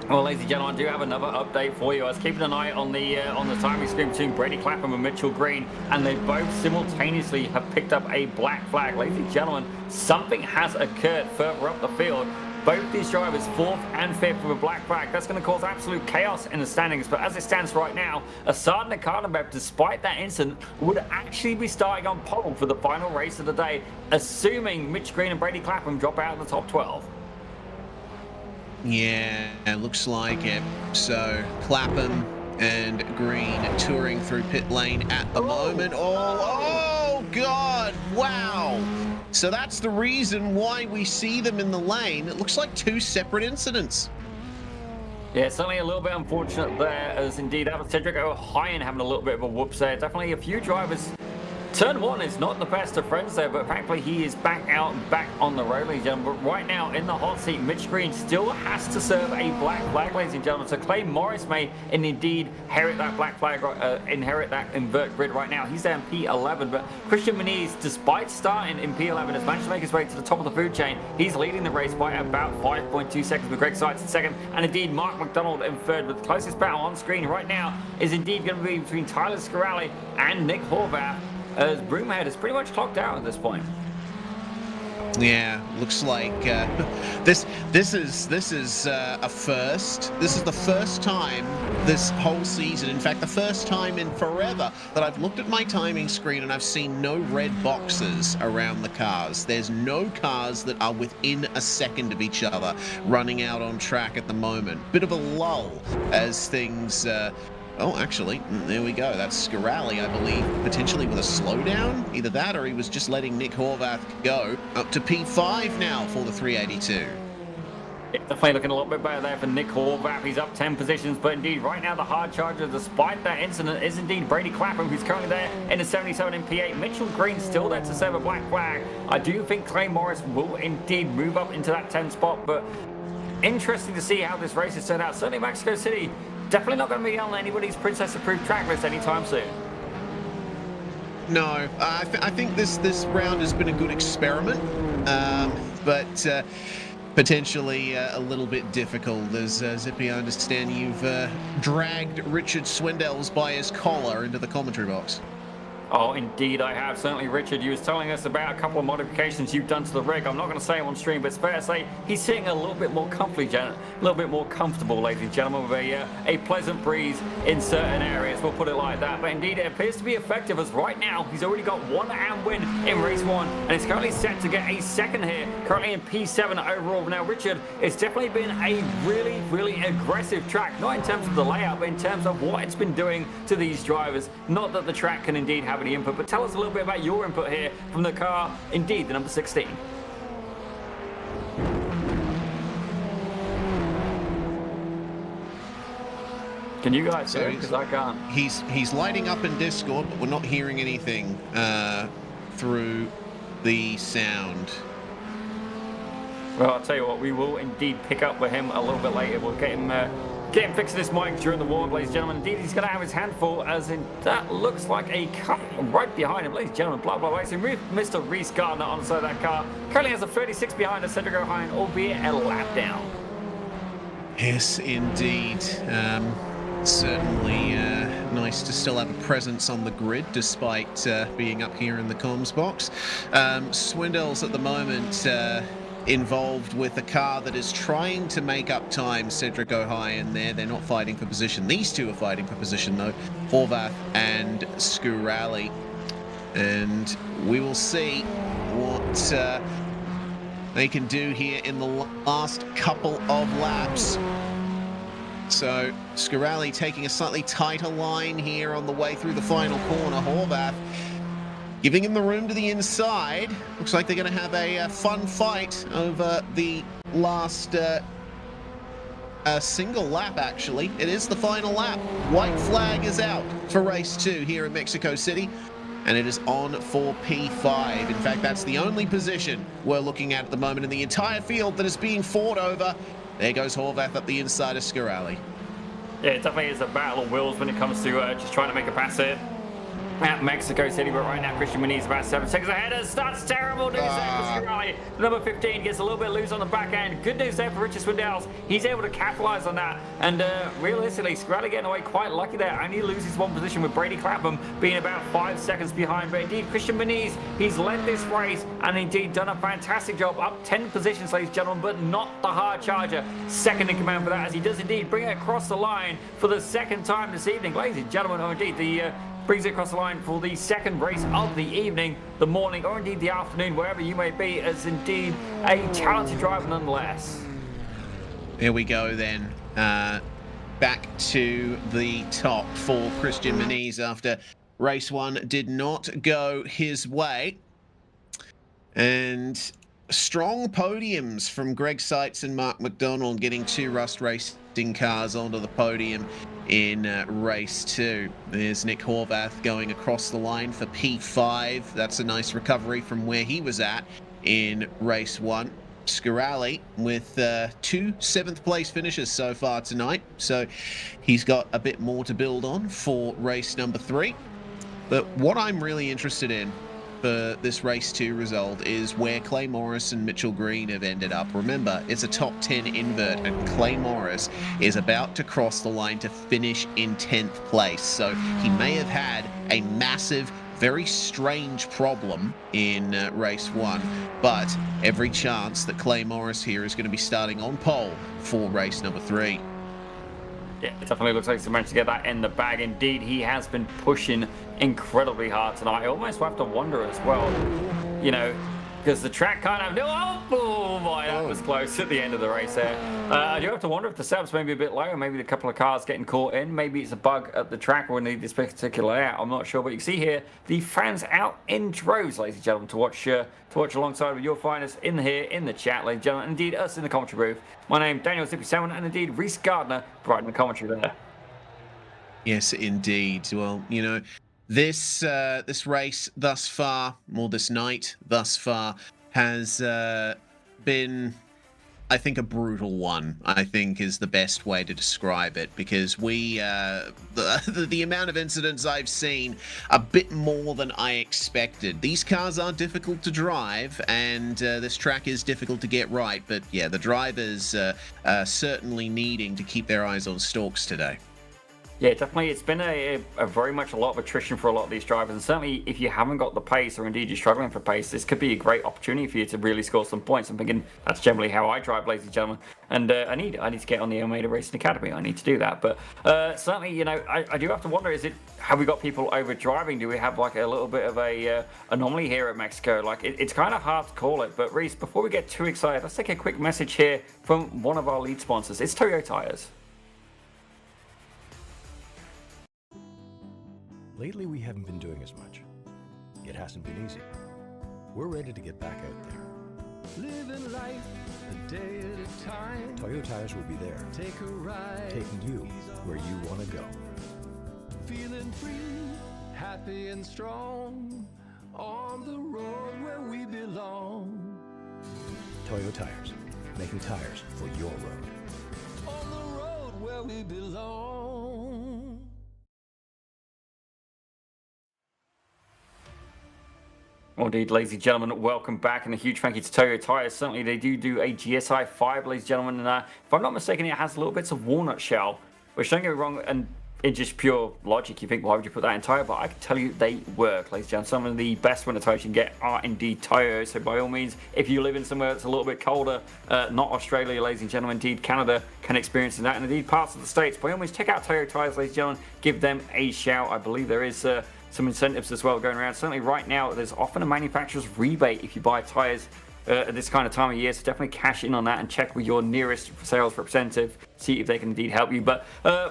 [SPEAKER 3] Well, ladies and gentlemen, I do have another update for you. I was keeping an eye on the timing screen between Brady Clapham and Mitchell Green, and they both simultaneously have picked up a black flag. Ladies and gentlemen, something has occurred further up the field. Both these drivers, 4th and 5th with a black flag. That's going to cause absolute chaos in the standings. But as it stands right now, Assad Nakadenbev, despite that incident, would actually be starting on pole for the final race of the day, assuming Mitch Green and Brady Clapham drop out of the top 12.
[SPEAKER 4] Yeah, it looks like it. So Clapham and Green touring through pit lane at the moment. Oh, God, wow. So that's the reason why we see them in the lane. It looks like 2 separate incidents.
[SPEAKER 3] Yeah, certainly a little bit unfortunate there, as indeed Cedric O'Hyan having a little bit of a whoops there. Definitely a few drivers Turn 1 is not the best of friends there, but thankfully he is back out and back on the road, ladies and gentlemen. But right now in the hot seat, Mitch Green still has to serve a black flag, ladies and gentlemen. So Clay Morris may indeed inherit that black flag, inherit that invert grid right now. He's there in P11, but Christian Muniz, despite starting in P11, has managed to make his way to the top of the food chain. He's leading the race by about 5.2 seconds with Greg Seitz in second, and indeed Mark McDonald in third. But the closest battle on screen right now is indeed going to be between Tyler Scaralli and Nick Horvath, as Broomhead is pretty much clocked out at this point.
[SPEAKER 4] Yeah, looks like this is a first. This is the first time this whole season, in fact the first time in forever, that I've looked at my timing screen and I've seen no red boxes around the cars. There's no cars that are within a second of each other running out on track at the moment. Bit of a lull as things oh, actually, there we go. That's Scaralli, I believe, potentially with a slowdown. Either that or he was just letting Nick Horvath go. Up to P5 now for the 382.
[SPEAKER 3] Definitely looking a lot bit better there for Nick Horvath. He's up 10 positions, but indeed right now the hard charger, despite that incident, is indeed Brady Clapham, who's currently there in the 77 in P8. Mitchell Green still there to serve a black flag. I do think Clay Morris will indeed move up into that 10 spot, but interesting to see how this race has turned out. Certainly Mexico City, definitely not going to be on anybody's princess-approved track list anytime soon.
[SPEAKER 4] No, I think this round has been a good experiment, but potentially a little bit difficult. As Zippy, I understand you've dragged Richard Swindells by his collar into the commentary box.
[SPEAKER 3] Oh, indeed I have. Certainly, Richard, you was telling us about a couple of modifications you've done to the rig. I'm not going to say them on stream, but it's fair to say he's sitting a little bit more comfortably, a little bit more comfortable, ladies and gentlemen, with a pleasant breeze in certain areas. We'll put it like that. But indeed, it appears to be effective, as right now he's already got one AM win in race 1, and is currently set to get a second here, currently in P7 overall. Now, Richard, it's definitely been a really, really aggressive track, not in terms of the layout, but in terms of what it's been doing to these drivers. Not that the track can indeed have any input, but tell us a little bit about your input here from the car, indeed the number 16. Can you guys hear? Because I can't.
[SPEAKER 4] He's lighting up in Discord, but we're not hearing anything through the sound.
[SPEAKER 3] Well, I'll tell you what, we will indeed pick up with him a little bit later. We'll get him fixing this mic during the walk, ladies and gentlemen. Indeed, he's going to have his handful, as in that looks like a car right behind him, ladies and gentlemen. Blah, blah, blah. So move Mr. Reese Gardner on the side of that car. Currently has a 36 behind, a Cedric O'Hine, albeit a lap down.
[SPEAKER 4] Yes, indeed. Certainly nice to still have a presence on the grid, despite being up here in the comms box. Swindells at the moment involved with a car that is trying to make up time. Cedric O'Hine there. They're not fighting for position. These two are fighting for position, though. Horvath and Scaralli. And we will see what they can do here in the last couple of laps. So Scaralli taking a slightly tighter line here on the way through the final corner. Horvath giving him the room to the inside. Looks like they're going to have a fun fight over the last single lap, actually. It is the final lap. White flag is out for race 2 here in Mexico City, and it is on for P5. In fact, that's the only position we're looking at the moment in the entire field that is being fought over. There goes Horvath up the inside of Scaralli.
[SPEAKER 3] Yeah, it definitely is a battle of wills when it comes to just trying to make a pass here at Mexico City, but right now Christian Muniz about 7 seconds ahead, and starts terrible news there for Scaralli. Number 15 gets a little bit loose on the back end. Good news there for Richard Swindells. He's able to capitalize on that, and realistically, Scaralli getting away quite lucky there. Only loses one position with Brady Clapham being about 5 seconds behind, but indeed Christian Muniz, he's led this race and indeed done a fantastic job, up 10 positions, ladies and gentlemen, but not the hard charger. Second in command for that, as he does indeed bring it across the line for the second time this evening, ladies and gentlemen, or indeed the brings it across the line for the second race of the evening, the morning, or indeed the afternoon, wherever you may be, as indeed a talented driver nonetheless.
[SPEAKER 4] Here we go then. Back to the top for Christian Muniz after race 1 did not go his way. And strong podiums from Greg Seitz and Mark McDonald, getting 2 Rust Racing cars onto the podium in race 2. There's Nick Horvath going across the line for P5. That's a nice recovery from where he was at in race 1. Scarali with 2 7th place finishes so far tonight, so he's got a bit more to build on for race number 3. But what I'm really interested in for this race 2 result is where Clay Morris and Mitchell Green have ended up. Remember, it's a top 10 invert, and Clay Morris is about to cross the line to finish in 10th place. So he may have had a massive, very strange problem in race 1, but every chance that Clay Morris here is going to be starting on pole for race number 3.
[SPEAKER 3] Yeah, it definitely looks like he's managed to get that in the bag. Indeed, he has been pushing incredibly hard tonight. I almost have to wonder as well, you know, because the track kind of, oh boy, that was close at the end of the race there. I do have to wonder if the setup's maybe a bit low, maybe a couple of cars getting caught in, maybe it's a bug at the track or in this particular layout. I'm not sure, but you can see here the fans out in droves, ladies and gentlemen, to watch alongside with your finest in here in the chat, ladies and gentlemen, and indeed us in the commentary booth. My name Daniel Zippy7, and indeed Reese Gardner providing the commentary there.
[SPEAKER 4] Yes, indeed. Well, you know, this race thus far, or this night thus far, has been, I think, a brutal one, I think is the best way to describe it, because we, the amount of incidents I've seen, a bit more than I expected. These cars are difficult to drive, and this track is difficult to get right, but yeah, the drivers certainly needing to keep their eyes on stalks today.
[SPEAKER 3] Yeah, definitely. It's been a very much a lot of attrition for a lot of these drivers, and certainly if you haven't got the pace, or indeed you're struggling for pace, this could be a great opportunity for you to really score some points. I'm thinking that's generally how I drive, ladies and gentlemen, and I need to get on the Almeida Racing Academy. I need to do that, but certainly, you know, I do have to wonder: have we got people over driving? Do we have like a little bit of a anomaly here at Mexico? Like it's kind of hard to call it. But Reese, before we get too excited, let's take a quick message here from one of our lead sponsors. It's Toyo tires.
[SPEAKER 1] Lately, we haven't been doing as much. It hasn't been easy. We're ready to get back out there.
[SPEAKER 2] Living life a day at a time.
[SPEAKER 1] Toyo tires will be there,
[SPEAKER 2] Take a ride.
[SPEAKER 1] taking you where you want to go.
[SPEAKER 2] Feeling free, happy and strong. On the road where we belong.
[SPEAKER 1] Toyo tires, making tires for your road.
[SPEAKER 2] On the road where we belong.
[SPEAKER 3] Well, indeed, ladies and gentlemen, welcome back, and a huge thank you to Toyo Tires. Certainly, they do a GSI 5, ladies and gentlemen, and if I'm not mistaken, it has little bits of walnut shell, which, don't get me wrong, and in just pure logic, you think, why would you put that in Toyo? But I can tell you, they work, ladies and gentlemen. Some of the best winter tires you can get are indeed Toyo, so by all means, if you live in somewhere that's a little bit colder, not Australia, ladies and gentlemen, indeed Canada can experience that, and indeed parts of the States, by all means, check out Toyo Tires, ladies and gentlemen, give them a shout. I believe there is some incentives as well going around. Certainly right now, there's often a manufacturer's rebate if you buy tires at this kind of time of year, so definitely cash in on that and check with your nearest sales representative, see if they can indeed help you. But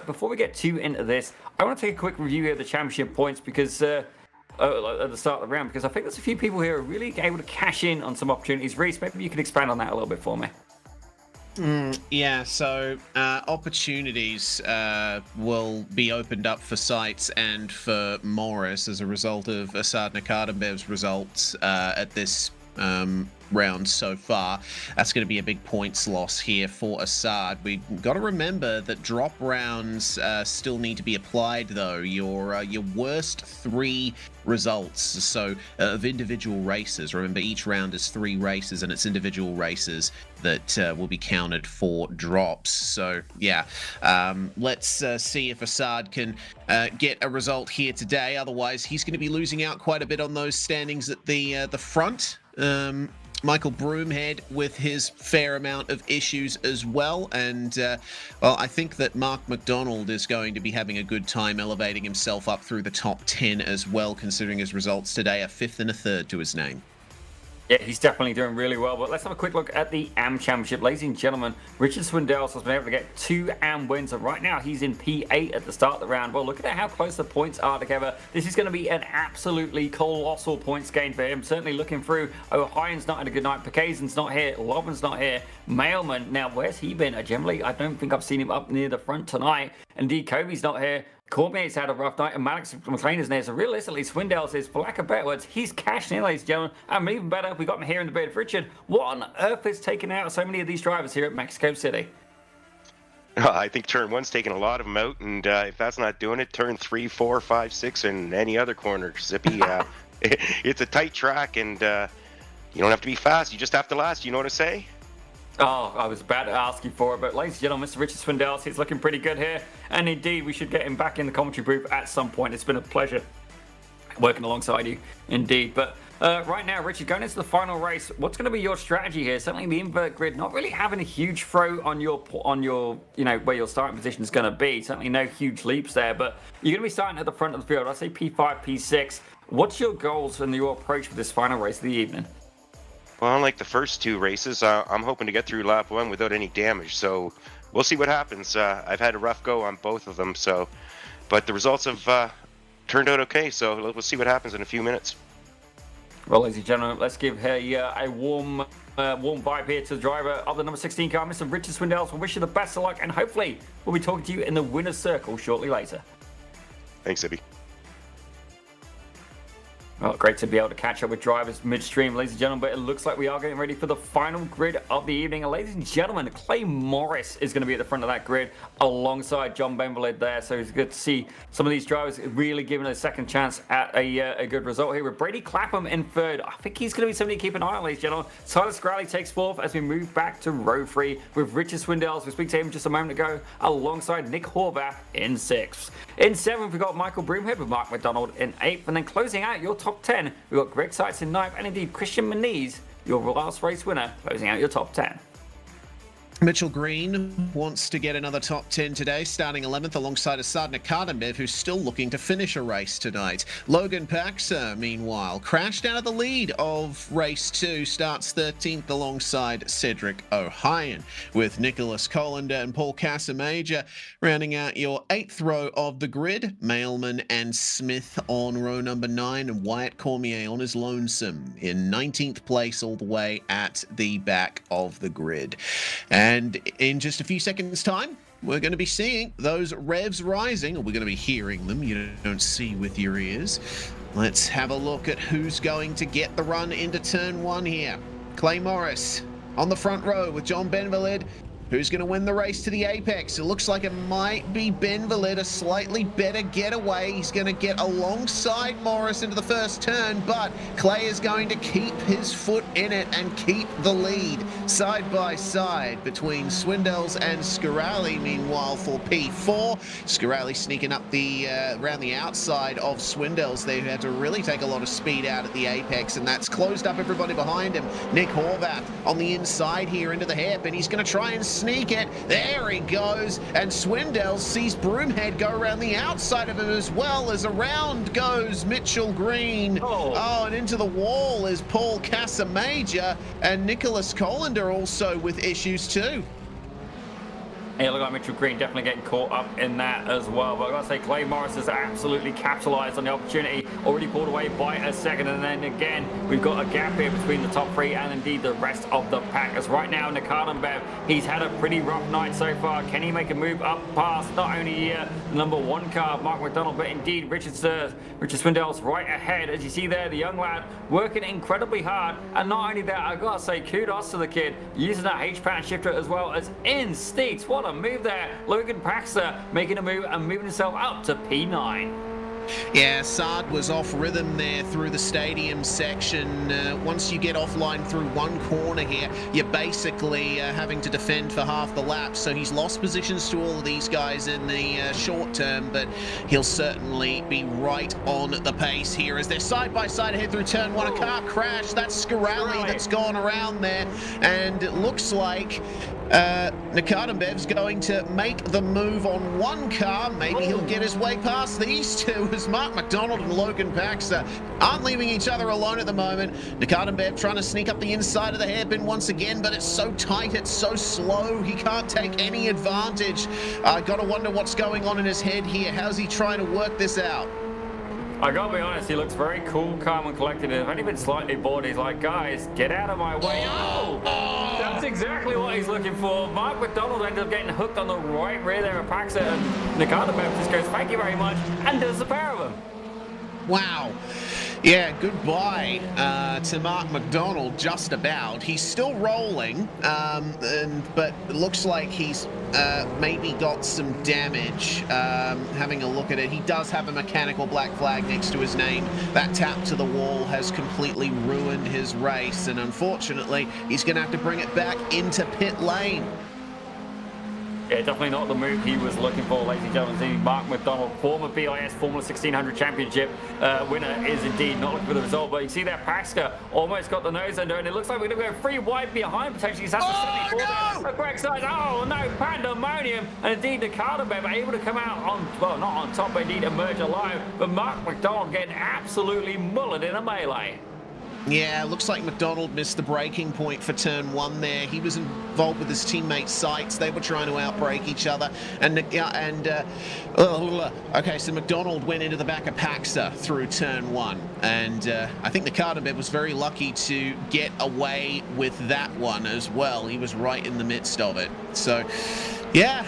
[SPEAKER 3] before we get too into this, I want to take a quick review here of the championship points, because at the start of the round, because I think there's a few people here who are really able to cash in on some opportunities. Reese, maybe you can expand on that a little bit for me.
[SPEAKER 4] Yeah, so opportunities will be opened up for Seitz and for Morris as a result of Assad Nakardambev's results at this round so far. That's going to be a big points loss here for Assad. We've got to remember that drop rounds still need to be applied, though. Your worst 3 results, so of individual races. Remember, each round is 3 races, and it's individual races that will be counted for drops. So yeah, let's see if Assad can get a result here today. Otherwise, he's going to be losing out quite a bit on those standings at the front. Michael Broomhead with his fair amount of issues as well, and well, I think that Mark McDonald is going to be having a good time elevating himself up through the top 10 as well, considering his results today, a 5th and a 3rd to his name.
[SPEAKER 3] Yeah, he's definitely doing really well. But let's have a quick look at the AM Championship. Ladies and gentlemen, Richard Swindells has been able to get 2 AM wins, and right now he's in P8 at the start of the round. Well, look at how close the points are together. This is going to be an absolutely colossal points gain for him. Certainly looking through. O'Hyan's not had a good night. Pakazen's not here. Lovin's not here. Mailman, now where's he been? Generally, I don't think I've seen him up near the front tonight. Indeed, Kobe's not here. Cormier's had a rough night, and Maddox McLean is there. So realistically, Swindells is, for lack of better words, he's cashing in, ladies and gentlemen. And even better, we got him here in the bed. Richard, what on earth is taking out so many of these drivers here at Mexico City?
[SPEAKER 5] I think turn 1's taking a lot of them out, and if that's not doing it, turn 3, 4, 5, 6, and any other corner, Zippy. It's a tight track, and you don't have to be fast. You just have to last. You know what I say?
[SPEAKER 3] Oh, I was about to ask you for it, but ladies and gentlemen, Mr. Richard Swindells, he's looking pretty good here. And indeed, we should get him back in the commentary booth at some point. It's been a pleasure working alongside you, indeed. But right now, Richard, going into the final race, what's going to be your strategy here? Certainly the invert grid, not really having a huge throw on your where your starting position is going to be. Certainly no huge leaps there, but you're going to be starting at the front of the field. I say P5, P6. What's your goals and your approach for this final race of the evening?
[SPEAKER 5] Well, unlike the first 2 races, I'm hoping to get through lap 1 without any damage. So we'll see what happens. I've had a rough go on both of them, but the results have turned out okay. So we'll see what happens in a few minutes.
[SPEAKER 3] Well, ladies and gentlemen, let's give her a warm vibe here to the driver of the number 16 car, Mr. Richard Swindells. We'll wish you the best of luck, and hopefully we'll be talking to you in the winner's circle shortly later.
[SPEAKER 5] Thanks, Zippy.
[SPEAKER 3] Well, great to be able to catch up with drivers midstream, ladies and gentlemen, but it looks like we are getting ready for the final grid of the evening. And ladies and gentlemen, Clay Morris is going to be at the front of that grid alongside John Benvalid there. So it's good to see some of these drivers really giving a second chance at a good result here. With Brady Clapham in third, I think he's going to be somebody to keep an eye on, ladies and gentlemen. Tyler Scrally takes fourth as we move back to row 3 with Richard Swindells. We speak to him just a moment ago alongside Nick Horvath in 6th. In 7th, we've got Michael Broomhead with Mark McDonald in 8th. And then closing out your top 10, we've got Greg Seitz in 9th, and indeed Christian Moniz, your last race winner, closing out your top 10.
[SPEAKER 4] Mitchell Green wants to get another top 10 today, starting 11th alongside Asad Nakademev, who's still looking to finish a race tonight. Logan Paxer, meanwhile, crashed out of the lead of race 2, starts 13th alongside Cedric O'Hyan, with Nicholas Colander and Paul Casamager rounding out your 8th row of the grid. Mailman and Smith on row number 9, and Wyatt Cormier on his lonesome in 19th place all the way at the back of the grid. And in just a few seconds' time, we're going to be seeing those revs rising, or we're going to be hearing them. You don't see with your ears. Let's have a look at who's going to get the run into turn 1 here. Clay Morris on the front row with John Benvalid. Who's going to win the race to the apex? It looks like it might be Benvalid, a slightly better getaway. He's going to get alongside Morris into the first turn, but Clay is going to keep his foot in it and keep the lead side by side between Swindells and Scirelli. Meanwhile, for P4, Scirelli sneaking up the around the outside of Swindells. They had to really take a lot of speed out at the apex, and that's closed up everybody behind him. Nick Horvath on the inside here into the hairpin. He's going to try and sneak it. There he goes. And Swindells sees Broomhead go around the outside of him as well, as around goes Mitchell Green. Oh, and into the wall is Paul Casamager, and Nicholas Colander also with issues too.
[SPEAKER 3] Yeah, look like Mitchell Green definitely getting caught up in that as well. But I've got to say, Clay Morris has absolutely capitalised on the opportunity. Already pulled away by a second. And then again, we've got a gap here between the top 3 and indeed the rest of the pack. As right now, Nakademev, he's had a pretty rough night so far. Can he make a move up past not only the number 1 car, Mark McDonald, but indeed Richard Swindells right ahead. As you see there, the young lad working incredibly hard. And not only that, I've got to say, kudos to the kid using that H-pattern shifter as well as instincts. What a move there. Logan Paxer making a move and moving himself up to P9.
[SPEAKER 4] Yeah, Saad was off rhythm there through the stadium section. Once you get offline through one corner here, you're basically having to defend for half the lap. So he's lost positions to all of these guys in the short term, but he'll certainly be right on the pace here as they're side by side ahead through turn 1. A car crash. That's Scirelli that's gone around there, and it looks like Nakademev going to make the move on 1 car. Maybe he'll get his way past these 2 as Mark McDonald and Logan Paxter aren't leaving each other alone at the moment. Nikardenbev trying to sneak up the inside of the hairpin once again, but it's so tight, it's so slow, he can't take any advantage. Gotta wonder what's going on in his head here. How's he trying to work this out?
[SPEAKER 3] I gotta be honest, he looks very cool, calm and collected. If only been slightly bored, he's like, guys, get out of my way. Oh! That's exactly what he's looking for. Mark McDonald ended up getting hooked on the right rear there of Paxter, and Nikardenbev just goes, thank you very much, and does the pair of them.
[SPEAKER 4] Wow. Yeah, goodbye to Mark McDonald, just about. He's still rolling, but it looks like he's maybe got some damage. Having a look at it, he does have a mechanical black flag next to his name. That tap to the wall has completely ruined his race, and unfortunately, he's going to have to bring it back into pit lane.
[SPEAKER 3] Yeah, definitely not the move he was looking for, ladies and gentlemen. Mark McDonald, former BIS Formula 1600 Championship winner, is indeed not looking for the result. But you see that Paxter almost got the nose under, and it looks like we're going to go 3 wide behind, potentially. He's has to
[SPEAKER 4] no!
[SPEAKER 3] A correct size. Oh, no, pandemonium. And indeed, Nikardenbev able to come out on, well, not on top, but indeed emerge alive. But Mark McDonald getting absolutely mullered in a melee.
[SPEAKER 4] Yeah, looks like McDonald missed the braking point for turn 1 there. He was involved with his teammate Sights. They were trying to outbrake each other. Okay, so McDonald went into the back of Paxter through turn 1. And I think Nikardenbev was very lucky to get away with that one as well. He was right in the midst of it. So, yeah,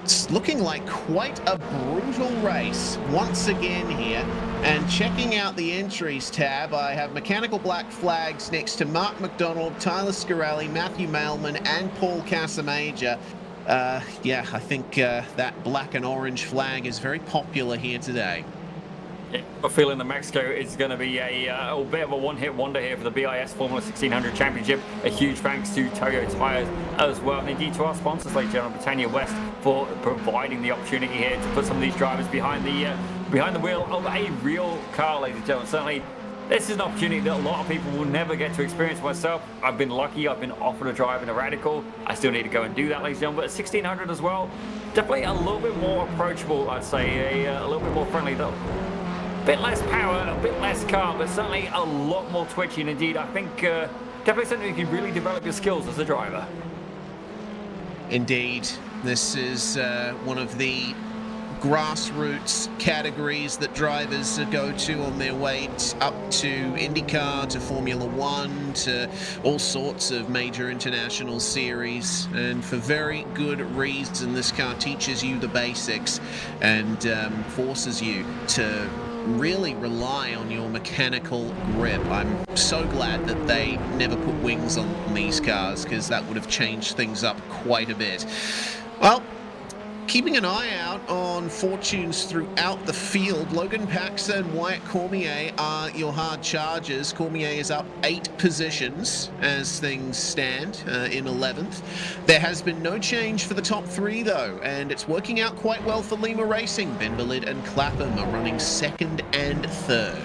[SPEAKER 4] it's looking like quite a brutal race once again here. And checking out the entries tab, I have mechanical black flags next to Mark McDonald, Tyler Scarelli, Matthew Mailman, and Paul Casamager. Yeah, I think that black and orange flag is very popular here today.
[SPEAKER 3] Yeah, I feel in the Mexico is going to be a bit of a one-hit wonder here for the BIS Formula 1600 Championship. A huge thanks to Toyo Tires as well, and indeed to our sponsors, ladies and gentlemen, Britain West, for providing the opportunity here to put some of these drivers behind the wheel of a real car, ladies and gentlemen. Certainly, this is an opportunity that a lot of people will never get to experience. Myself, I've been lucky. I've been offered a drive in a Radical. I still need to go and do that, ladies and gentlemen. But 1600 as well, definitely a little bit more approachable, I'd say, a little bit more friendly though. A bit less power, a bit less car, but certainly a lot more twitchy. And indeed, I think definitely something you can really develop your skills as a driver.
[SPEAKER 4] Indeed, this is one of the grassroots categories that drivers go to on their way up to IndyCar, to Formula One, to all sorts of major international series, and for very good reason. This car teaches you the basics and forces you to really rely on your mechanical grip. I'm so glad that they never put wings on these cars, because that would have changed things up quite a bit. Well, keeping an eye out on fortunes throughout the field, Logan Paxter and Wyatt Cormier are your hard chargers. Cormier is up 8 positions as things stand in 11th. There has been no change for the top 3 though, and it's working out quite well for Lima Racing. Benbalid and Clapham are running 2nd and 3rd.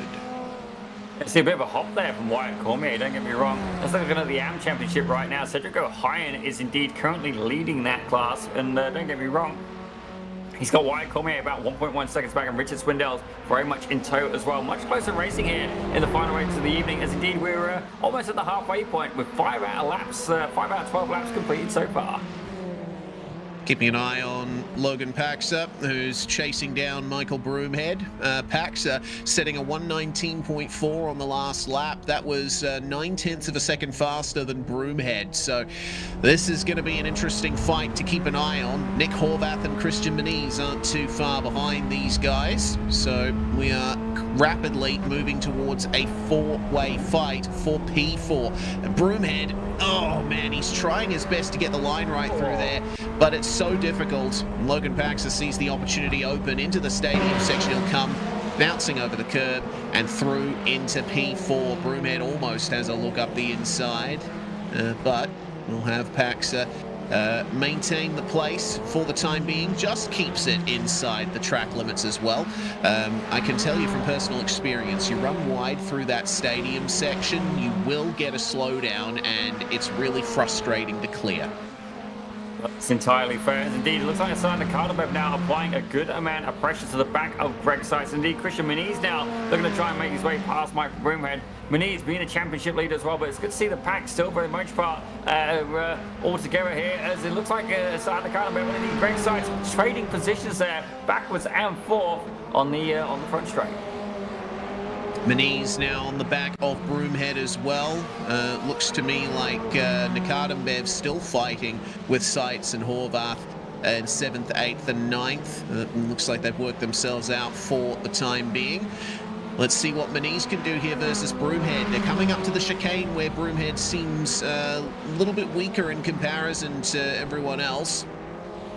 [SPEAKER 3] I see a bit of a hop there from Wyatt Cormier, don't get me wrong. Let's look at the AM Championship right now. Cedric O'Hyan is indeed currently leading that class, and don't get me wrong, he's got Wyatt Cormier about 1.1 seconds back, and Richard Swindell's very much in tow as well. Much closer racing here in the final race of the evening, as indeed we're almost at the halfway point with 5 out of 12 laps completed so far.
[SPEAKER 4] Keeping an eye on Logan Paxter, who's chasing down Michael Broomhead. Paxter setting a 119.4 on the last lap. That was 9/10 of a second faster than Broomhead. So this is going to be an interesting fight to keep an eye on. Nick Horvath and Christian Moniz aren't too far behind these guys. So we are rapidly moving towards a 4-way fight for P4. Broomhead, oh man, he's trying his best to get the line right through there, but it's so difficult. Logan Paxter sees the opportunity open into the stadium section. He'll come bouncing over the curb and through into P4. Broomhead almost has a look up the inside, but we'll have Paxter maintain the place for the time being, just keeps it inside the track limits as well. I can tell you from personal experience, you run wide through that stadium section, you will get a slowdown, and it's really frustrating to clear.
[SPEAKER 3] That's entirely fair. Indeed, it looks like Asad Nakadabev now applying a good amount of pressure to the back of Greg Seitz. Indeed, Christian Muniz now looking to try and make his way past Mike Broomhead. Muniz being a championship leader as well, but it's good to see the pack still very much part all together here, as it looks like Asad Nakadabev and indeed Greg Seitz trading positions there, backwards and forth on the front straight.
[SPEAKER 4] Muniz now on the back of Broomhead as well. Looks to me like Nakadambev still fighting with Seitz and Horvath in 7th, 8th and 9th. Looks like they've worked themselves out for the time being. Let's see what Muniz can do here versus Broomhead. They're coming up to the chicane where Broomhead seems a little bit weaker in comparison to everyone else.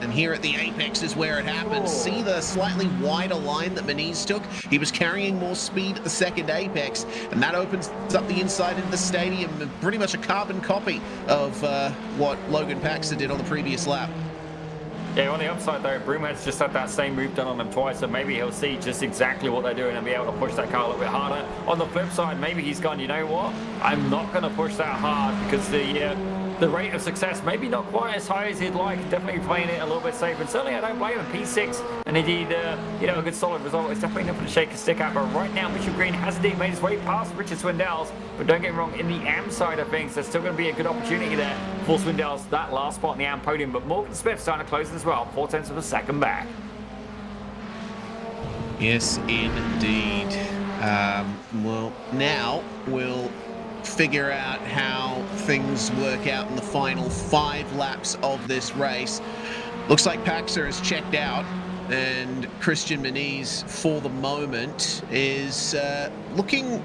[SPEAKER 4] And here at the apex is where it happens. See the slightly wider line that Muniz took? He was carrying more speed at the second apex, and that opens up the inside of the stadium, pretty much a carbon copy of what Logan Paxton did on the previous lap.
[SPEAKER 3] Yeah, on the upside though, Broomhead's just had that same move done on him twice, so maybe he'll see just exactly what they're doing and be able to push that car a little bit harder. On the flip side, maybe he's gone, you know what? I'm not going to push that hard because the rate of success maybe not quite as high as he'd like. Definitely playing it a little bit safe, and certainly I don't blame him. P6 and indeed you know, a good solid result. It's definitely nothing to shake a stick at, but right now Mitchell Green has indeed made his way past Richard Swindells. But don't get me wrong, in the AM side of things, there's still going to be a good opportunity there for Swindells, that last spot in the AM podium. But Morgan Smith starting to close as well, 0.4 of a second back.
[SPEAKER 4] Yes, indeed. Well, now we'll figure out how things work out in the final 5 laps of this race. Looks like Paxer has checked out, and Christian Muniz, for the moment, is looking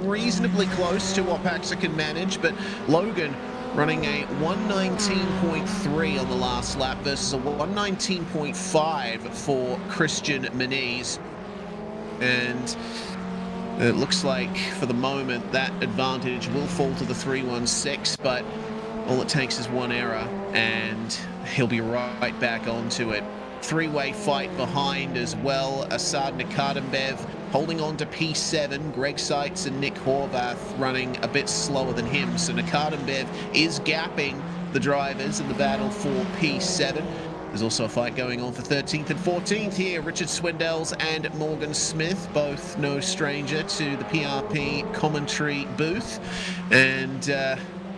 [SPEAKER 4] reasonably close to what Paxer can manage, but Logan running a 119.3 on the last lap versus a 119.5 for Christian Muniz. And it looks like, for the moment, that advantage will fall to the 316, but all it takes is one error, and he'll be right back onto it. Three-way fight behind as well. Asad Nakadambev holding on to P7. Greg Seitz and Nick Horvath running a bit slower than him, so Nakadambev is gapping the drivers in the battle for P7. There's also a fight going on for 13th and 14th here. Richard Swindells and Morgan Smith, both no stranger to the PRP commentary booth. And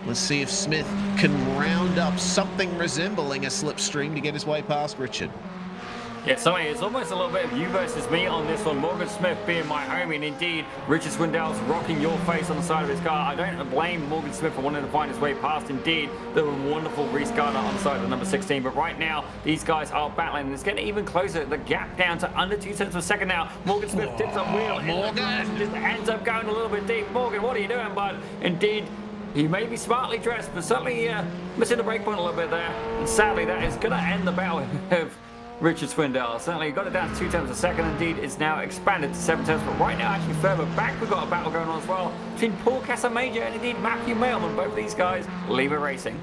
[SPEAKER 4] let's see if Smith can round up something resembling a slipstream to get his way past Richard.
[SPEAKER 3] Yeah, so it's almost a little bit of you versus me on this one. Morgan Smith being my homie, and indeed Richard Swindells rocking your face on the side of his car. I don't blame Morgan Smith for wanting to find his way past. Indeed, the wonderful Reese Gardner on the side of the number 16. But right now, these guys are battling, and it's getting even closer. The gap down to under 2 tenths of a second now. Morgan Smith dips up wheel. Morgan just ends up going a little bit deep. Morgan, what are you doing, bud? Indeed, he may be smartly dressed, but certainly missing the break point a little bit there. And sadly, that is going to end the battle of Richard Swindells. Certainly got it down to 2 tenths a second. Indeed, it's now expanded to 7 tenths. But right now, actually further back, we've got a battle going on as well between Paul Casamayor and indeed Matthew Mailman. Both of these guys Lima Racing.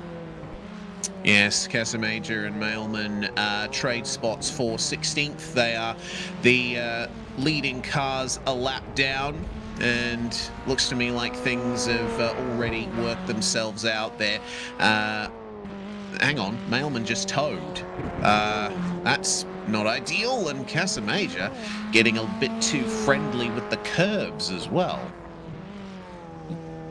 [SPEAKER 4] Yes, Casamayor and Mailman trade spots for 16th. They are the leading cars a lap down, and looks to me like things have already worked themselves out there. Hang on, Mailman just towed. That's not ideal, and Casamayor getting a bit too friendly with the curbs as well.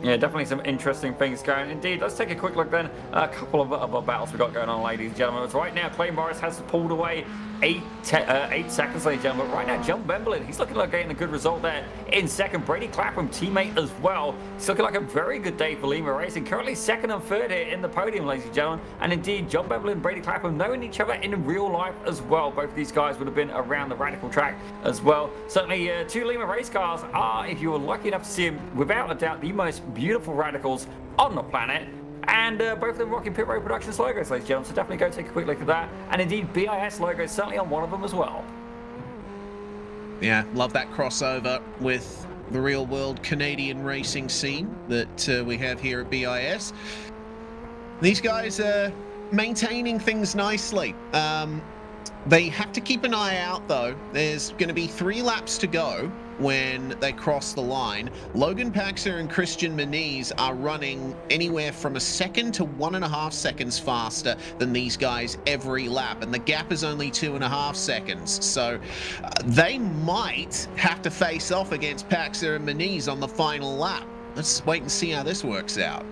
[SPEAKER 3] Yeah, definitely some interesting things going. Indeed, let's take a quick look then. A couple of other battles we've got going on, ladies and gentlemen. It's right now, Clay Morris has pulled away 8 seconds, ladies and gentlemen. But right now, John Bemberlin, he's looking like getting a good result there in second. Brady Clapham, teammate as well. It's looking like a very good day for Lima Racing. Currently second and third here in the podium, ladies and gentlemen. And indeed, John Bemberlin and Brady Clapham knowing each other in real life as well. Both of these guys would have been around the Radical track as well. Certainly, 2 Lima race cars are, if you were lucky enough to see them, without a doubt, the most beautiful radicals on the planet. And both of them rocking Pit Road Productions logos, ladies and gentlemen, so definitely go take a quick look at that. And indeed, BIS logos certainly on one of them as well.
[SPEAKER 4] Yeah, love that crossover with the real-world Canadian racing scene that we have here at BIS. These guys are maintaining things nicely. They have to keep an eye out, though. There's going to be 3 laps to go, when they cross the line. Logan Paxer and Christian Muniz are running anywhere from a second to 1.5 seconds faster than these guys every lap, and the gap is only 2.5 seconds. So they might have to face off against Paxer and Muniz on the final lap. Let's wait and see how this works out.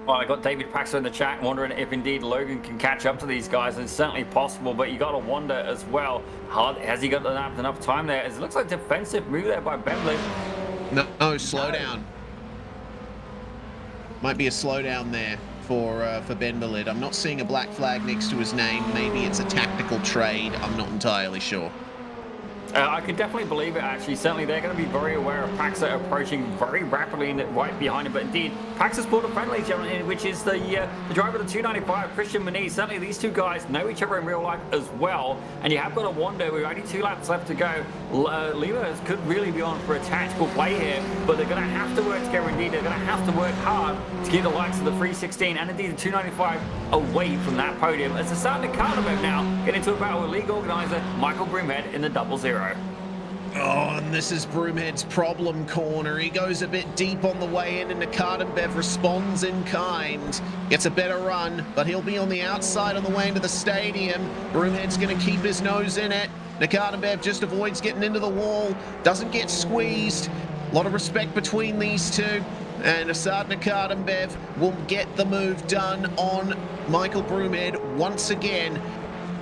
[SPEAKER 3] Well, I got David Paxer in the chat wondering if indeed Logan can catch up to these guys, and it's certainly possible, but you got to wonder as well, has he got enough time there? It looks like a defensive move there by Bentley.
[SPEAKER 4] No, slow down. Might be a slowdown there for Ben Belid. I'm not seeing a black flag next to his name. Maybe it's a tactical trade. I'm not entirely sure.
[SPEAKER 3] I can definitely believe it, actually. Certainly, they're going to be very aware of Paxer approaching very rapidly and right behind him. But indeed, Paxer's pulled a friendly, gentlemen, which is the driver of the 295, Christian Muniz. Certainly, these two guys know each other in real life as well. And you have got to wonder, with only 2 laps left to go, Lima could really be on for a tactical play here. But they're going to have to work together, indeed. They're going to have to work hard to keep the likes of the 316 and indeed the 295 away from that podium. As the starting to Cardiff now get into a battle with league organizer Michael Broomhead in the 00.
[SPEAKER 4] Oh, and this is Broomhead's problem corner. He goes a bit deep on the way in, and Nakardimbev responds in kind. Gets a better run, but he'll be on the outside on the way into the stadium. Broomhead's going to keep his nose in it. Nakardimbev just avoids getting into the wall, doesn't get squeezed. A lot of respect between these two. And Assad Nakardimbev will get the move done on Michael Broomhead once again,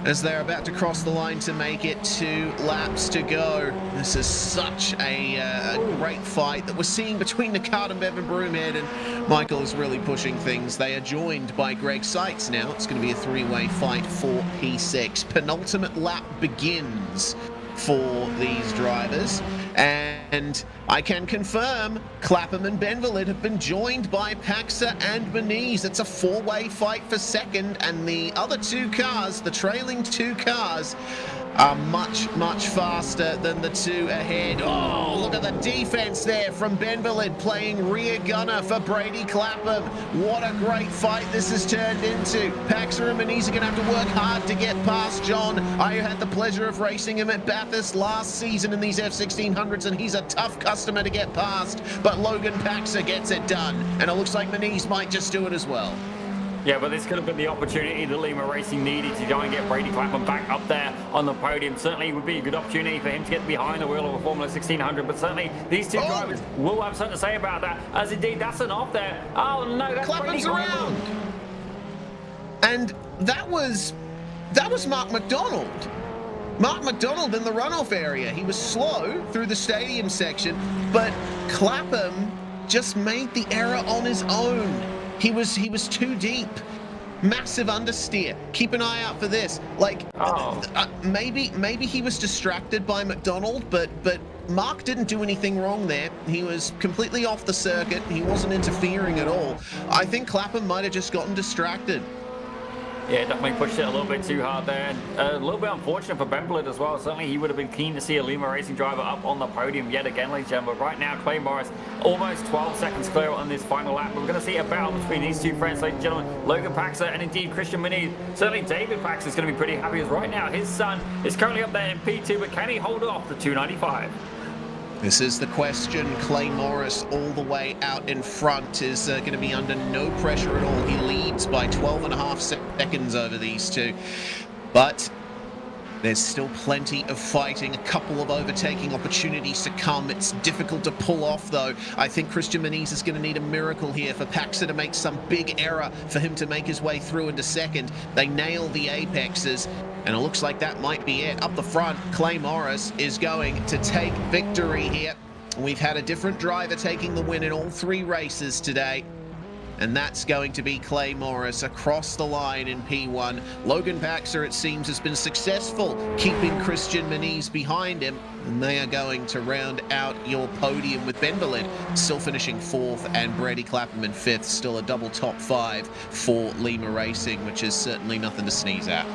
[SPEAKER 4] as they're about to cross the line to make it 2 laps to go. This is such a great fight that we're seeing between Nakardimbev and Broomhead, and Michael is really pushing things. They are joined by Greg Seitz now. It's going to be a 3-way fight for P6. Penultimate lap begins for these drivers, and I can confirm Clapham and Benvalid have been joined by Paxer and Muniz. It's a 4-way fight for second, and the other 2 cars, the trailing 2 cars, are much, much faster than the 2 ahead. Oh, look at the defense there from Benvalid playing rear gunner for Brady Clapham. What a great fight this has turned into. Paxer and Muniz are going to have to work hard to get past John. I had the pleasure of racing him at Bathurst last season in these F1600s, and he's a tough customer to get past, but Logan Paxer gets it done, and it looks like Muniz might just do it as well.
[SPEAKER 3] Yeah, but this could have been the opportunity that Lima Racing needed to go and get Brady Clapham back up there on the podium. Certainly would be a good opportunity for him to get behind the wheel of a Formula 1600, but certainly these 2 drivers will have something to say about that, as indeed that's an off there. Oh no, that's
[SPEAKER 4] Clapham's around. And that was Mark McDonald. Mark McDonald in the runoff area. He was slow through the stadium section, but Clapham just made the error on his own. He was too deep. Massive understeer. Keep an eye out for this. Like, maybe he was distracted by McDonald, but Mark didn't do anything wrong there. He was completely off the circuit. He wasn't interfering at all. I think Clapham might have just gotten distracted.
[SPEAKER 3] Yeah, definitely pushed it a little bit too hard there. A little bit unfortunate for Benblid as well. Certainly he would have been keen to see a Lima Racing driver up on the podium yet again, ladies and gentlemen. But right now, Clay Morris almost 12 seconds clear on this final lap. But we're going to see a battle between these 2 friends, ladies and gentlemen. Logan Paxer and indeed Christian Muniz. Certainly David Paxer is going to be pretty happy, as right now his son is currently up there in P2, but can he hold off the 295?
[SPEAKER 4] This is the question. Clay Morris all the way out in front is going to be under no pressure at all. He leads by 12.5 seconds over these 2. But there's still plenty of fighting, a couple of overtaking opportunities to come. It's difficult to pull off, though. I think Christian Muniz is going to need a miracle here for Paxer to make some big error for him to make his way through into second. They nail the apexes, and it looks like that might be it. Up the front, Clay Morris is going to take victory here. We've had a different driver taking the win in all 3 races today, and that's going to be Clay Morris across the line in P1. Logan Paxer, it seems, has been successful keeping Christian Muniz behind him, and they are going to round out your podium with Benvalid still finishing 4th and Brady Clapham in 5th. Still a double top 5 for Lima Racing, which is certainly nothing to sneeze at.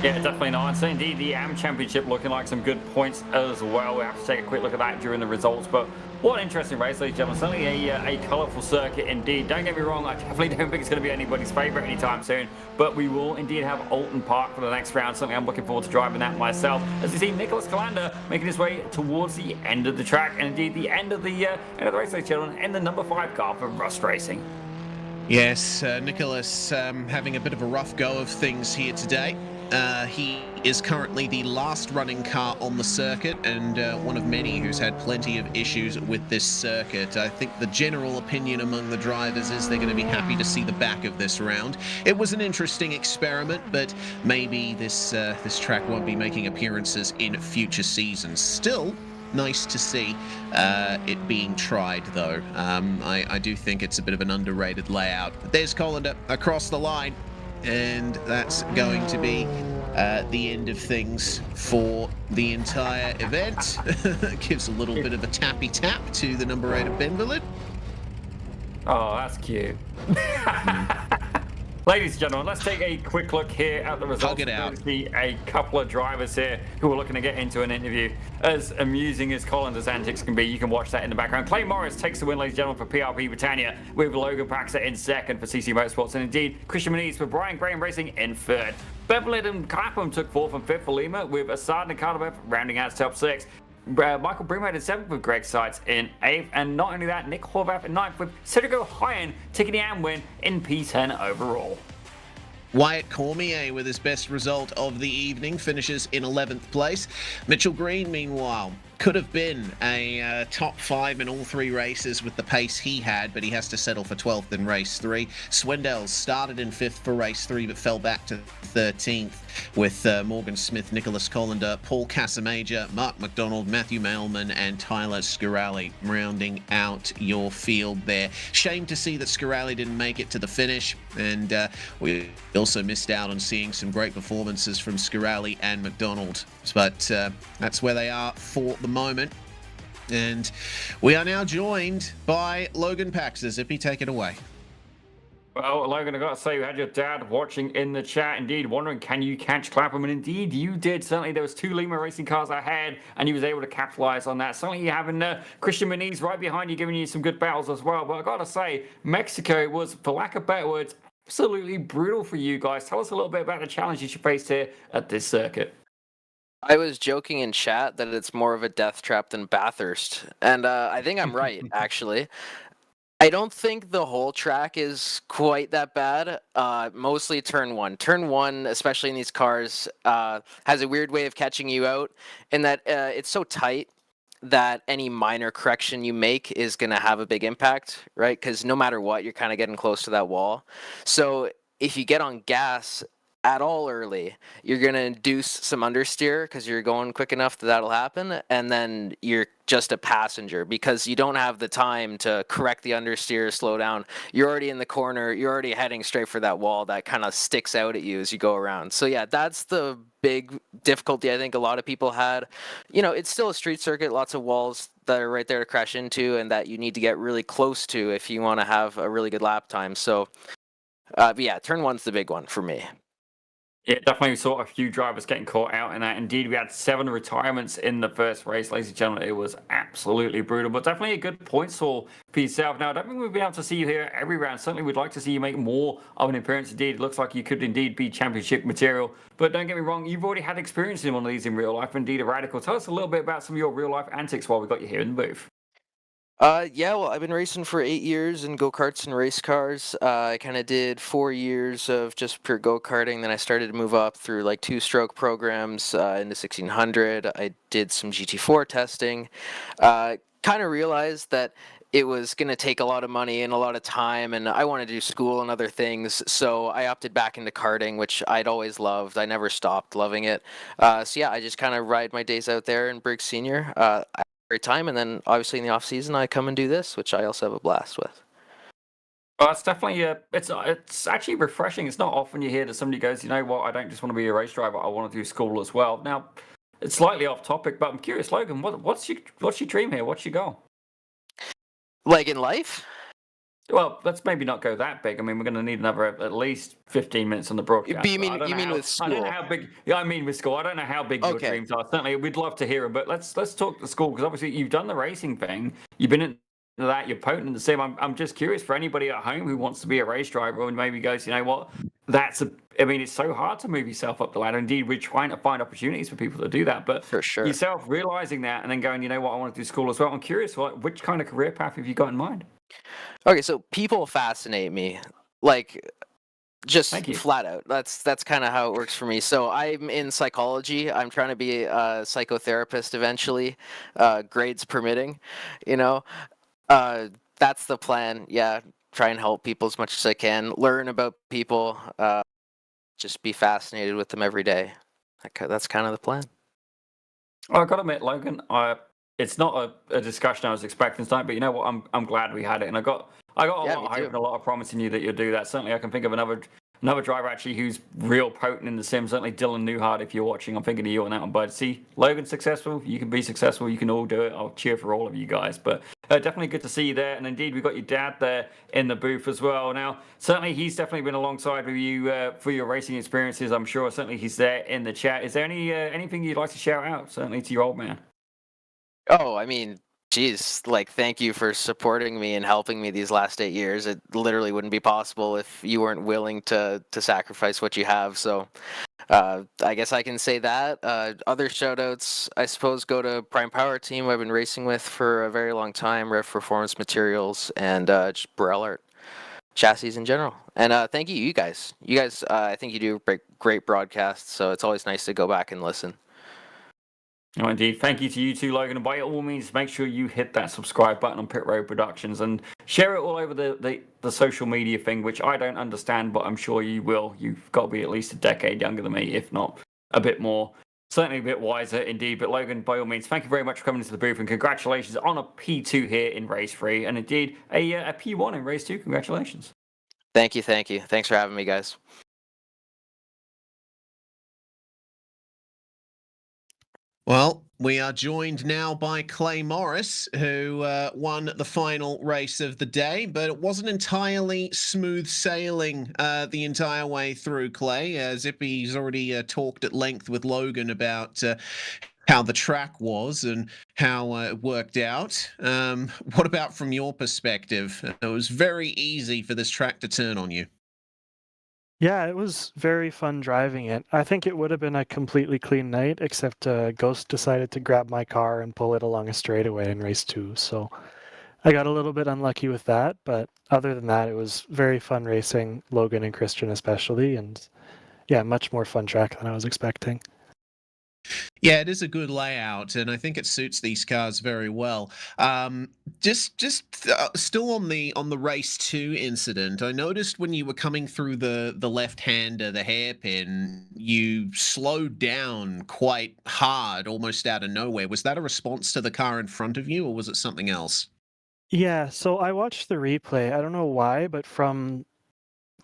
[SPEAKER 3] Yeah, definitely not. So indeed, the AM Championship looking like some good points as well. We have to take a quick look at that during the results. But What an interesting race, ladies and gentlemen. Certainly a colourful circuit indeed. Don't get me wrong, I definitely don't think it's going to be anybody's favourite anytime soon, but we will indeed have Alton Park for the next round. Certainly I'm looking forward to driving that myself. As you see, Nicholas Calander making his way towards the end of the track, and indeed the end of the race, ladies and gentlemen, in the number 5 car for Rust Racing.
[SPEAKER 4] Yes, Nicholas having a bit of a rough go of things here today. He is currently the last running car on the circuit, and one of many who's had plenty of issues with this circuit. I think the general opinion among the drivers is they're going to be happy to see the back of this round. It was an interesting experiment, but maybe this track won't be making appearances in future seasons. Still, nice to see it being tried, though. I do think it's a bit of an underrated layout. There's Colander across the line, and that's going to be the end of things for the entire event. Gives a little bit of a tappy tap to the number 8 of Benvalid.
[SPEAKER 3] Oh, that's cute. Ladies and gentlemen, let's take a quick look here at the results.
[SPEAKER 4] Hug it out.
[SPEAKER 3] See a couple of drivers here who are looking to get into an interview. As amusing as Colin's antics can be, you can watch that in the background. Clay Morris takes the win, ladies and gentlemen, for PRP Britannia, with Logan Paxter in second for CC Motorsports, and indeed Christian Muniz for Brian Graham Racing in third. Beverly and Clapham took fourth and fifth for Lima, with Assad and Cardiff rounding out top 6. Michael Broomhead in 7th with Greg Seitz in 8th, and not only that, Nick Horvath in 9th with Cedric O'Hyan taking the AM win in P10 overall.
[SPEAKER 4] Wyatt Cormier, with his best result of the evening, finishes in 11th place. Mitchell Green, meanwhile, could have been a top 5 in all 3 races with the pace he had, but he has to settle for 12th in race 3. Swindell started in 5th for race 3, but fell back to 13th with Morgan Smith, Nicholas Colander, Paul Casamajor, Mark McDonald, Matthew Mailman, and Tyler Scarali rounding out your field there. Shame to see that Scarali didn't make it to the finish, and we also missed out on seeing some great performances from Scarali and McDonald, but that's where they are for the moment. And we are now joined by Logan Paxter. Zippy, take it away.
[SPEAKER 3] Well, Logan, I've got to say, you had your dad watching in the chat, indeed, wondering, can you catch Clapham? And indeed, you did. Certainly, there was 2 Lima racing cars ahead, and he was able to capitalize on that. Certainly, you having Christian Muniz right behind you, giving you some good battles as well. But I've got to say, Mexico was, for lack of better words, absolutely brutal for you guys. Tell us a little bit about the challenges you faced here at this circuit.
[SPEAKER 6] I was joking in chat that it's more of a death trap than Bathurst, and I think I'm right, actually. I don't think the whole track is quite that bad, mostly turn 1. Turn 1, especially in these cars, has a weird way of catching you out in that it's so tight that any minor correction you make is going to have a big impact, right? Because no matter what, you're kind of getting close to that wall. So if you get on gas at all early, you're going to induce some understeer because you're going quick enough that that'll happen, and then you're just a passenger because you don't have the time to correct the understeer, slow down. You're already in the corner, you're already heading straight for that wall that kind of sticks out at you as you go around. So yeah, that's the big difficulty I think a lot of people had. You know, it's still a street circuit, lots of walls that are right there to crash into and that you need to get really close to if you want to have a really good lap time. So but yeah, turn 1's the big one for me.
[SPEAKER 3] Yeah, definitely saw a few drivers getting caught out in that. Indeed, we had 7 retirements in the first race, ladies and gentlemen. It was absolutely brutal, but definitely a good points haul for yourself. Now, I don't think we've been able to see you here every round. Certainly, we'd like to see you make more of an appearance. Indeed, it looks like you could indeed be championship material. But don't get me wrong, you've already had experience in one of these in real life. Indeed, a radical. Tell us a little bit about some of your real life antics while we got you here in the booth.
[SPEAKER 6] Yeah, well, I've been racing for 8 years in go-karts and race cars. I kind of did 4 years of just pure go-karting. Then I started to move up through like 2-stroke programs into 1600. I did some GT4 testing. Kind of realized that it was going to take a lot of money and a lot of time, and I wanted to do school and other things, so I opted back into karting, which I'd always loved. I never stopped loving it. So yeah, I just kind of ride my days out there in Briggs Senior. Great time, and then obviously in the off season I come and do this, which I also have a blast with.
[SPEAKER 3] Well, it's definitely it's actually refreshing. It's not often you hear that somebody goes, you know what, I don't just want to be a race driver, I want to do school as well. Now, it's slightly off topic, but I'm curious, Logan, what's your dream here? What's your goal?
[SPEAKER 6] Like in life?
[SPEAKER 3] Well, let's maybe not go that big. I mean, we're going to need another at least 15 minutes on the broadcast.
[SPEAKER 6] You mean with school?
[SPEAKER 3] I don't know how big. Yeah, I mean with school. I don't know how big your
[SPEAKER 6] Okay.
[SPEAKER 3] dreams are. Certainly, we'd love to hear them. But let's talk the school, because obviously you've done the racing thing. You've been into that. You're potent in the sim. I'm just curious for anybody at home who wants to be a race driver and maybe goes, you know what, I mean, it's so hard to move yourself up the ladder. Indeed, we're trying to find opportunities for people to do that. But
[SPEAKER 6] For sure.
[SPEAKER 3] yourself realizing that and then going, you know what, I want to do school as well. I'm curious, which kind of career path have you got in mind?
[SPEAKER 6] Okay, so people fascinate me, like just
[SPEAKER 3] Thank you.
[SPEAKER 6] flat out. That's kind of how it works for me. So I'm in psychology. I'm trying to be a psychotherapist eventually, grades permitting. You know, that's the plan. Yeah, try and help people as much as I can. Learn about people. Just be fascinated with them every day. That's kind of the plan.
[SPEAKER 3] I've got to admit, Logan, it's not a discussion I was expecting tonight, but you know what? I'm glad we had it, and I got a lot of hope and a lot of promise in you that you'll do that. Certainly, I can think of another driver actually who's real potent in the sim. Certainly, Dylan Newhart, if you're watching, I'm thinking of you on that one. But see, Logan's successful. You can be successful. You can all do it. I'll cheer for all of you guys. But definitely good to see you there. And indeed, we've got your dad there in the booth as well. Now, certainly, he's definitely been alongside with you for your racing experiences. I'm sure. Certainly, he's there in the chat. Is there anything you'd like to shout out? Certainly to your old man.
[SPEAKER 6] Oh, I mean, geez, like, thank you for supporting me and helping me these last 8 years. It literally wouldn't be possible if you weren't willing to sacrifice what you have. So I guess I can say that. Other shout-outs, I suppose, go to Prime Power Team I've been racing with for a very long time, Rev Performance Materials, and just Burrell Art chassis in general. And thank you guys. You guys, I think you do great broadcasts, so it's always nice to go back and listen.
[SPEAKER 3] Oh, indeed. Thank you to you too, Logan. And by all means, make sure you hit that subscribe button on Pit Road Productions and share it all over the social media thing, which I don't understand, but I'm sure you will. You've got to be at least a decade younger than me, if not a bit more. Certainly a bit wiser, indeed. But Logan, by all means, thank you very much for coming into the booth, and congratulations on a P2 here in Race 3, and indeed a P1 in Race 2. Congratulations.
[SPEAKER 6] Thank you. Thanks for having me, guys.
[SPEAKER 4] Well, we are joined now by Clay Morris, who won the final race of the day, but it wasn't entirely smooth sailing the entire way through, Clay. Zippy's already talked at length with Logan about how the track was and how it worked out. What about from your perspective? It was very easy for this track to turn on you.
[SPEAKER 7] Yeah, it was very fun driving it. I think it would have been a completely clean night, except Ghost decided to grab my car and pull it along a straightaway in race 2. So I got a little bit unlucky with that, but other than that, it was very fun racing, Logan and Christian especially, and yeah, much more fun track than I was expecting.
[SPEAKER 4] Yeah, it is a good layout, and I think it suits these cars very well. Still on the race 2 incident, I noticed when you were coming through the left-hander, the hairpin, you slowed down quite hard, almost out of nowhere. Was that a response to the car in front of you, or was it something else?
[SPEAKER 7] Yeah, so I watched the replay. I don't know why, but from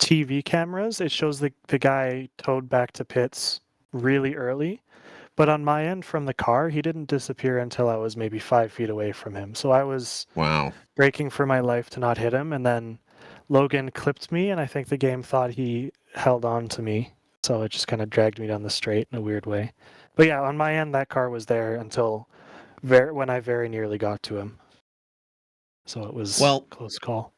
[SPEAKER 7] TV cameras, it shows the guy towed back to pits really early. But on my end from the car, he didn't disappear until I was maybe 5 feet away from him. So I was braking for my life to not hit him. And then Logan clipped me, and I think the game thought he held on to me. So it just kind of dragged me down the straight in a weird way. But yeah, on my end, that car was there until when I very nearly got to him. So it was a close call.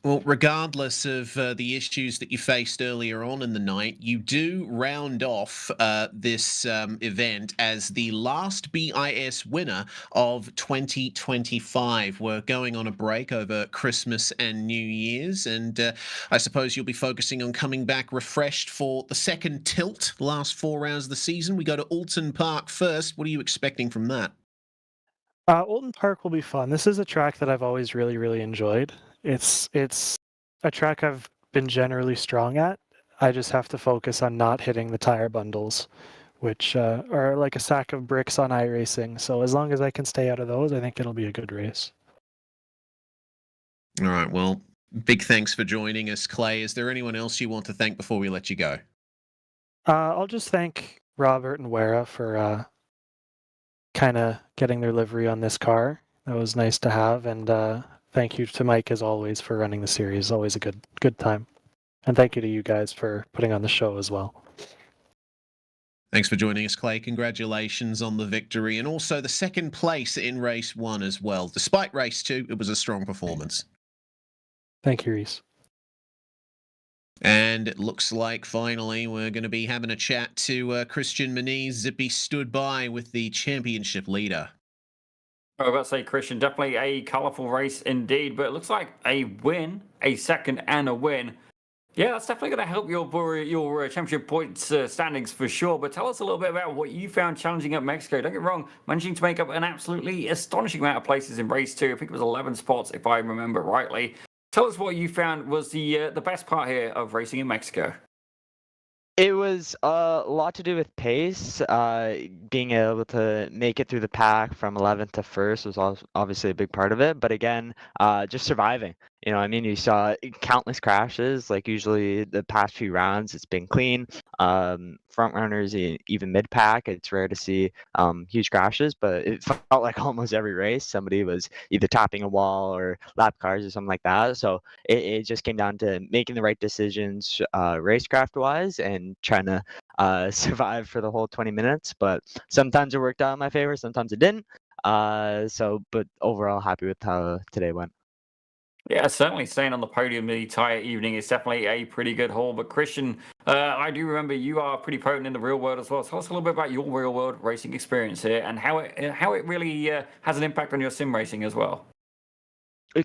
[SPEAKER 4] Well, regardless of the issues that you faced earlier on in the night, you do round off this event as the last BIS winner of 2025. We're going on a break over Christmas and New Year's, and I suppose you'll be focusing on coming back refreshed for the second tilt, last 4 rounds of the season. We go to Alton Park first. What are you expecting from that?
[SPEAKER 7] Alton Park will be fun. This is a track that I've always really, really enjoyed. It's a track I've been generally strong at. I just have to focus on not hitting the tire bundles, which are like a sack of bricks on iRacing. So as long as I can stay out of those, I think it'll be a good race.
[SPEAKER 4] All right. Well, big thanks for joining us, Clay. Is there anyone else you want to thank before we let you go?
[SPEAKER 7] I'll just thank Robert and Wera for kind of getting their livery on this car. That was nice to have, and thank you to Mike as always for running the series. Always a good time. And thank you to you guys for putting on the show as well.
[SPEAKER 4] Thanks for joining us, Clay. Congratulations on the victory and also the second place in race 1 as well. Despite race 2, it was a strong performance.
[SPEAKER 7] Thank you, Reese.
[SPEAKER 4] And it looks like finally we're going to be having a chat to Christian Moniz. Zippy stood by with the championship leader.
[SPEAKER 3] I was about to say, Christian, definitely a colourful race indeed, but it looks like a win, a second and a win. Yeah, that's definitely going to help your championship points standings for sure. But tell us a little bit about what you found challenging at Mexico. Don't get me wrong, managing to make up an absolutely astonishing amount of places in race 2. I think it was 11 spots, if I remember rightly. Tell us what you found was the best part here of racing in Mexico.
[SPEAKER 8] It was a lot to do with pace. Being able to make it through the pack from 11th to 1st was obviously a big part of it. But again, just surviving. You know, I mean, you saw countless crashes. Like usually the past few rounds, it's been clean. Front runners, even mid pack, it's rare to see huge crashes. But it felt like almost every race somebody was either topping a wall or lap cars or something like that. So it just came down to making the right decisions racecraft wise and trying to survive for the whole 20 minutes. But sometimes it worked out in my favor, sometimes it didn't. But overall, happy with how today went.
[SPEAKER 3] Yeah, certainly staying on the podium the entire evening is definitely a pretty good haul. But Christian, I do remember you are pretty potent in the real world as well. Tell us a little bit about your real world racing experience here and how it really has an impact on your sim racing as well.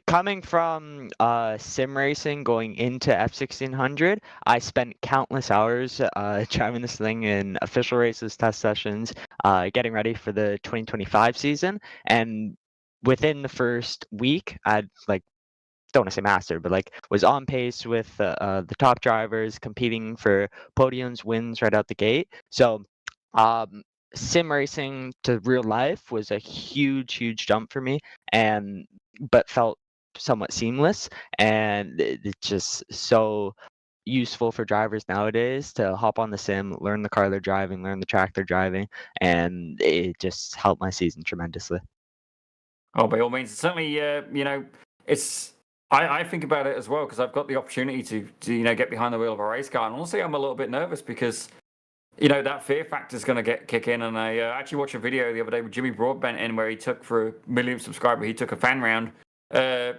[SPEAKER 8] Coming from sim racing, going into F1600, I spent countless hours driving this thing in official races, test sessions, getting ready for the 2025 season. And within the first week, I'd don't want to say master, but was on pace with the top drivers, competing for podiums, wins right out the gate. So sim racing to real life was a huge jump for me, but felt somewhat seamless, and it's just so useful for drivers nowadays to hop on the sim, learn the car they're driving, learn the track they're driving, and it just helped my season tremendously.
[SPEAKER 3] Oh, by all means, certainly, it's. I think about it as well because I've got the opportunity to get behind the wheel of a race car, and honestly, I'm a little bit nervous because that fear factor is going to kick in. And I actually watched a video the other day with Jimmy Broadbent in where he took for a millionth subscriber, he took a fan round. It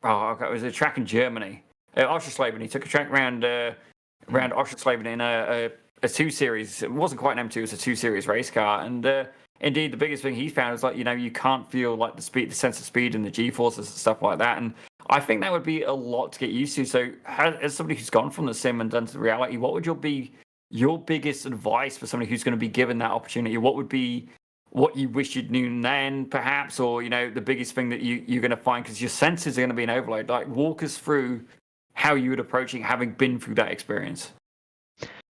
[SPEAKER 3] was a track in Germany, Oschersleben. He took a track round around Oschersleben in a 2 series. It wasn't quite an M2, it was a 2 series race car, and indeed, the biggest thing he found is you can't feel the speed, the sense of speed, and the G-forces and stuff like that. And I think that would be a lot to get used to. So, as somebody who's gone from the sim and done to the reality, what would be your biggest advice for somebody who's going to be given that opportunity? What would be what you wish you'd known then, perhaps, or the biggest thing that you're going to find because your senses are going to be an overload? Walk us through how you would approach it, having been through that experience.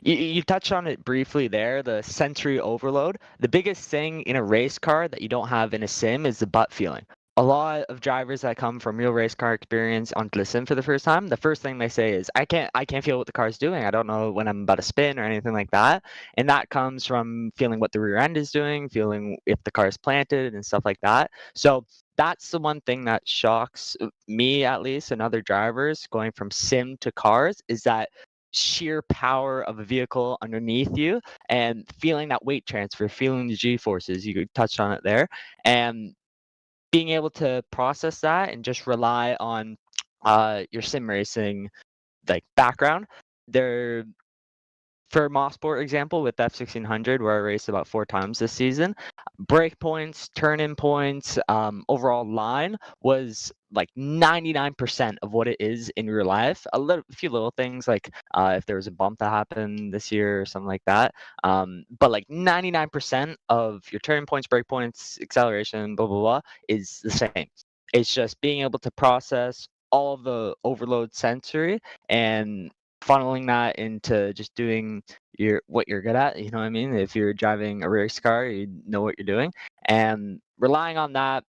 [SPEAKER 8] You touched on it briefly there, the sensory overload. The biggest thing in a race car that you don't have in a sim is the butt feeling. A lot of drivers that come from real race car experience onto the sim for the first time, the first thing they say is, I can't feel what the car's doing. I don't know when I'm about to spin or anything like that. And that comes from feeling what the rear end is doing, feeling if the car is planted and stuff like that. So that's the one thing that shocks me, at least, and other drivers going from sim to cars, is that sheer power of a vehicle underneath you and feeling that weight transfer, feeling the G-forces. You touched on it there, and being able to process that and just rely on your sim racing background. For Motorsport example, with F1600, where I raced about 4 times this season, brake points, turn-in points, overall line was 99% of what it is in real life. A few little things if there was a bump that happened this year or something like that. But 99% of your turn points, brake points, acceleration, blah, blah, blah, is the same. It's just being able to process all of the overload sensory and funneling that into just doing what you're good at. You know what I mean? If you're driving a race car, you know what you're doing, and relying on that,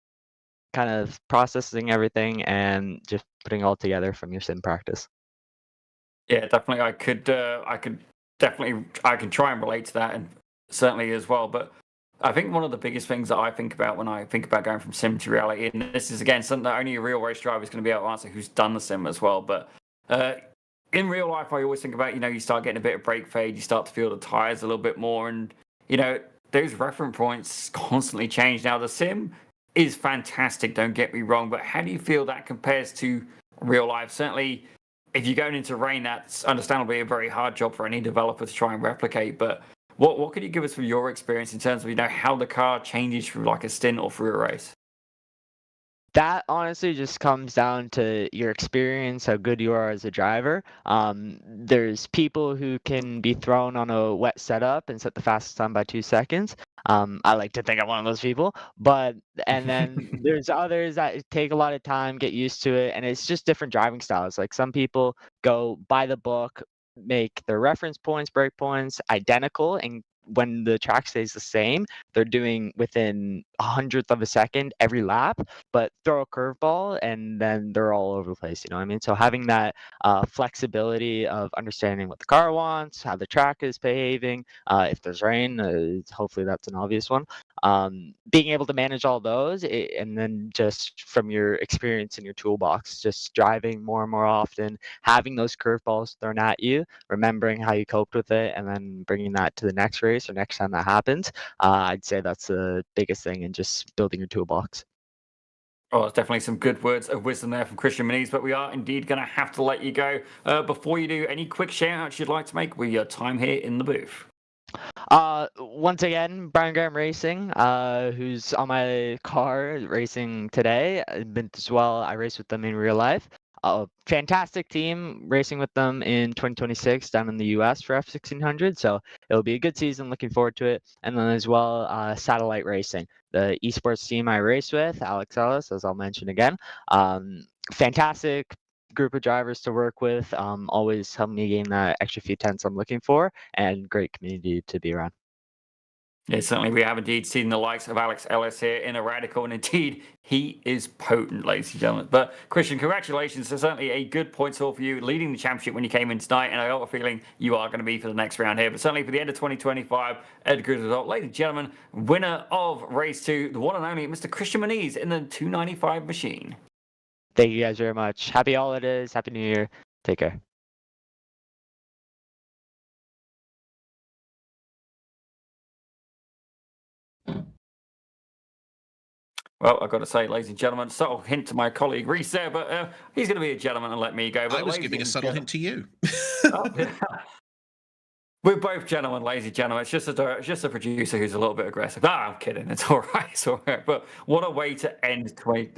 [SPEAKER 8] kind of processing everything and just putting it all together from your sim practice.
[SPEAKER 3] Yeah, definitely. I can try and relate to that, and certainly as well. But I think one of the biggest things that I think about when I think about going from sim to reality, and this is again something that only a real race driver is going to be able to answer who's done the sim as well. But in real life, I always think about, you start getting a bit of brake fade, you start to feel the tires a little bit more, and those reference points constantly change. Now the sim is fantastic, don't get me wrong, but how do you feel that compares to real life? Certainly, if you're going into rain, that's understandably a very hard job for any developer to try and replicate. But what could you give us from your experience in terms of how the car changes through like a stint or through a race?
[SPEAKER 8] That honestly just comes down to your experience, how good you are as a driver. There's people who can be thrown on a wet setup and set the fastest time by 2 seconds. I like to think I'm one of those people, and then there's others that take a lot of time, get used to it, and it's just different driving styles. Like some people go by the book, make their reference points, break points identical, and when the track stays the same, they're doing within 100th of a second every lap, but throw a curveball and then they're all over the place. You know what I mean? So having that flexibility of understanding what the car wants, how the track is behaving, if there's rain, hopefully that's an obvious one. Being able to manage all those, and then just from your experience in your toolbox, just driving more and more often, having those curveballs thrown at you, remembering how you coped with it, and then bringing that to the next race or next time that happens. I'd say that's the biggest thing in just building your toolbox.
[SPEAKER 3] Oh, there's definitely some good words of wisdom there from Christian Moniz, but we are indeed going to have to let you go. Before you do, any quick shout-outs you'd like to make with your time here in the booth?
[SPEAKER 8] Once again, Brian Graham Racing, who's on my car racing today. As well, I race with them in real life. Fantastic team, racing with them in 2026 down in the US for F1600. So it'll be a good season. Looking forward to it. And then as well, Satellite Racing, the esports team I race with, Alex Ellis, as I'll mention again. Fantastic group of drivers to work with. Always help me gain that extra few tenths I'm looking for, and great community to be around.
[SPEAKER 3] Yeah, certainly we have indeed seen the likes of Alex Ellis here in a Radical, and indeed he is potent, ladies and gentlemen. But Christian, congratulations. So certainly a good point haul for you, leading the championship when you came in tonight, and I got a feeling you are going to be for the next round here. But certainly for the end of 2025, a good result. Ladies and gentlemen, winner of race 2, the one and only Mr. Christian Moniz in the 295 machine.
[SPEAKER 8] Thank you guys very much. Happy holidays. Happy New Year. Take care.
[SPEAKER 3] Well, I've got to say, ladies and gentlemen, subtle hint to my colleague Reese there, but he's going to be a gentleman and let me go. But
[SPEAKER 4] I was giving a subtle hint to you.
[SPEAKER 3] We're both gentlemen, ladies and gentlemen. It's just a producer who's a little bit aggressive. I'm kidding. It's all right. It's all right. But what a way to end 20.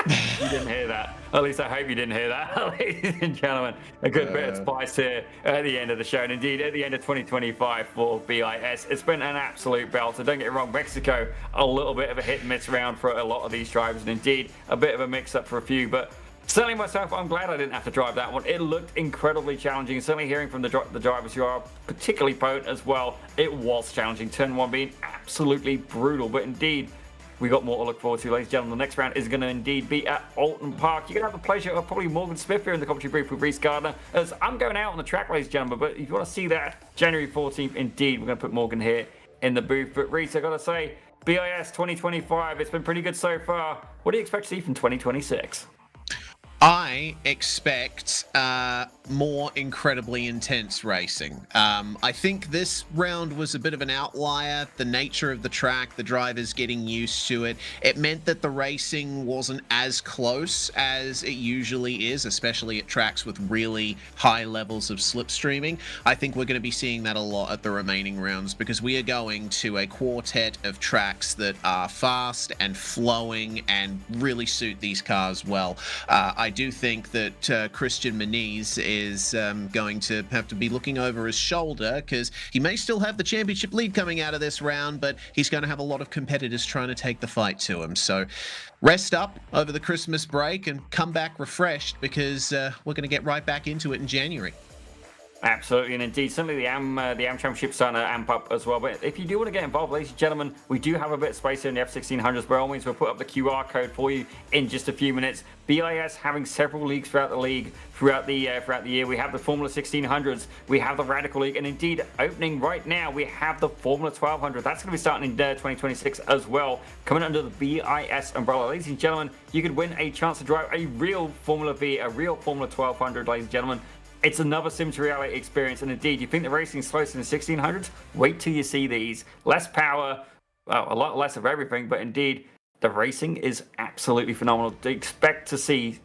[SPEAKER 3] You didn't hear that. At least I hope you didn't hear that, ladies and gentlemen. A good bit of spice here at the end of the show. And indeed, at the end of 2025 for BIS, it's been an absolute belter. Don't get me wrong, Mexico, a little bit of a hit and miss round for a lot of these drivers. And indeed, a bit of a mix-up for a few. But certainly myself, I'm glad I didn't have to drive that one. It looked incredibly challenging. And certainly hearing from the drivers who are particularly potent as well, it was challenging. Turn 1 being absolutely brutal. But indeed, we got more to look forward to, ladies and gentlemen. The next round is going to indeed be at Alton Park. You're going to have the pleasure of probably Morgan Smith here in the commentary booth with Reese Gardner, as I'm going out on the track, ladies and gentlemen. But if you want to see that, January 14th, indeed, we're going to put Morgan here in the booth. But Reese, I've got to say, BIS 2025, it's been pretty good so far. What do you expect to see from 2026?
[SPEAKER 4] I expect more incredibly intense racing. I think this round was a bit of an outlier. The nature of the track, the drivers getting used to it, it meant that the racing wasn't as close as it usually is, especially at tracks with really high levels of slipstreaming. I think we're going to be seeing that a lot at the remaining rounds, because we are going to a quartet of tracks that are fast and flowing and really suit these cars well. I do think that Christian Moniz is going to have to be looking over his shoulder, because he may still have the championship lead coming out of this round, but he's going to have a lot of competitors trying to take the fight to him. So rest up over the Christmas break and come back refreshed, because we're going to get right back into it in January.
[SPEAKER 3] Absolutely, and indeed, certainly the AM Championship's starting to amp up as well. But if you do want to get involved, ladies and gentlemen, we do have a bit of space here in the F1600s. By all means, we'll put up the QR code for you in just a few minutes. BIS having several leagues throughout the year. We have the Formula 1600s, we have the Radical League, and indeed, opening right now, we have the Formula 1200. That's going to be starting in 2026 as well, coming under the BIS umbrella. Ladies and gentlemen, you could win a chance to drive a real Formula V, a real Formula 1200, ladies and gentlemen. It's another sim to reality experience, and indeed, you think the racing is closer than the 1600s? Wait till you see these. Less power, well, a lot less of everything, but indeed, the racing is absolutely phenomenal. Expect to see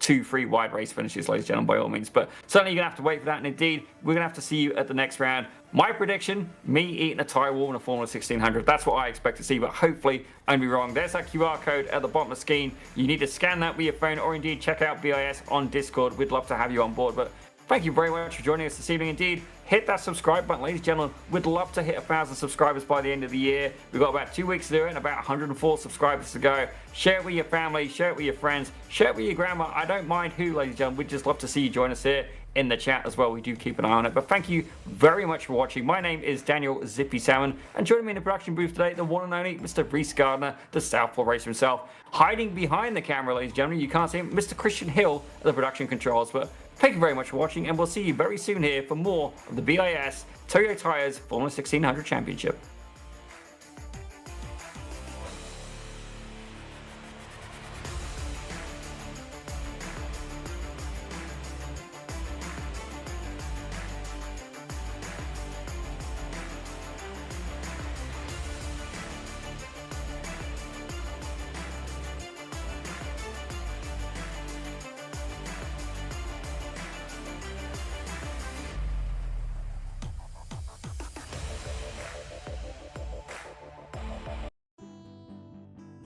[SPEAKER 3] 2-3 wide race finishes, ladies and gentlemen, by all means. But certainly, you're going to have to wait for that, and indeed, we're going to have to see you at the next round. My prediction, me eating a tire wall in a Formula 1600. That's what I expect to see, but hopefully I'm be wrong. There's that QR code at the bottom of the screen. You need to scan that with your phone, or indeed check out BIS on Discord. We'd love to have you on board, but thank you very much for joining us this evening. Indeed, hit that subscribe button, ladies and gentlemen. We'd love to hit 1,000 subscribers by the end of the year. We've got about 2 weeks to do it and about 104 subscribers to go. Share it with your family, share it with your friends, share it with your grandma. I don't mind who, ladies and gentlemen. We'd just love to see you join us here in the chat as well. We do keep an eye on it. But thank you very much for watching. My name is Daniel Zippy Salmon, and joining me in the production booth today, the one and only Mr. Reese Gardner, the Southpaw Racer himself. Hiding behind the camera, ladies and gentlemen, you can't see him, Mr. Christian Hill at the production controls. But thank you very much for watching, and we'll see you very soon here for more of the BIS Toyo Tires Formula 1600 Championship.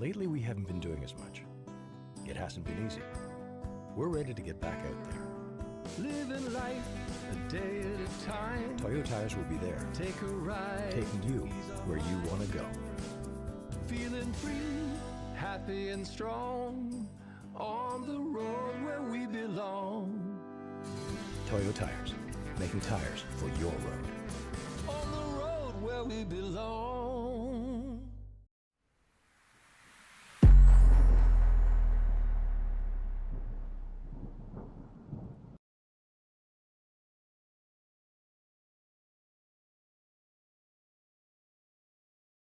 [SPEAKER 1] Lately, we haven't been doing as much. It hasn't been easy. We're ready to get back out there.
[SPEAKER 2] Living life a day at a time.
[SPEAKER 1] Toyo Tires will be there,
[SPEAKER 2] Take a ride.
[SPEAKER 1] taking you where you want to go.
[SPEAKER 2] Feeling free, happy and strong. On the road where we belong.
[SPEAKER 1] Toyo Tires, making tires for your road.
[SPEAKER 2] On the road where we belong.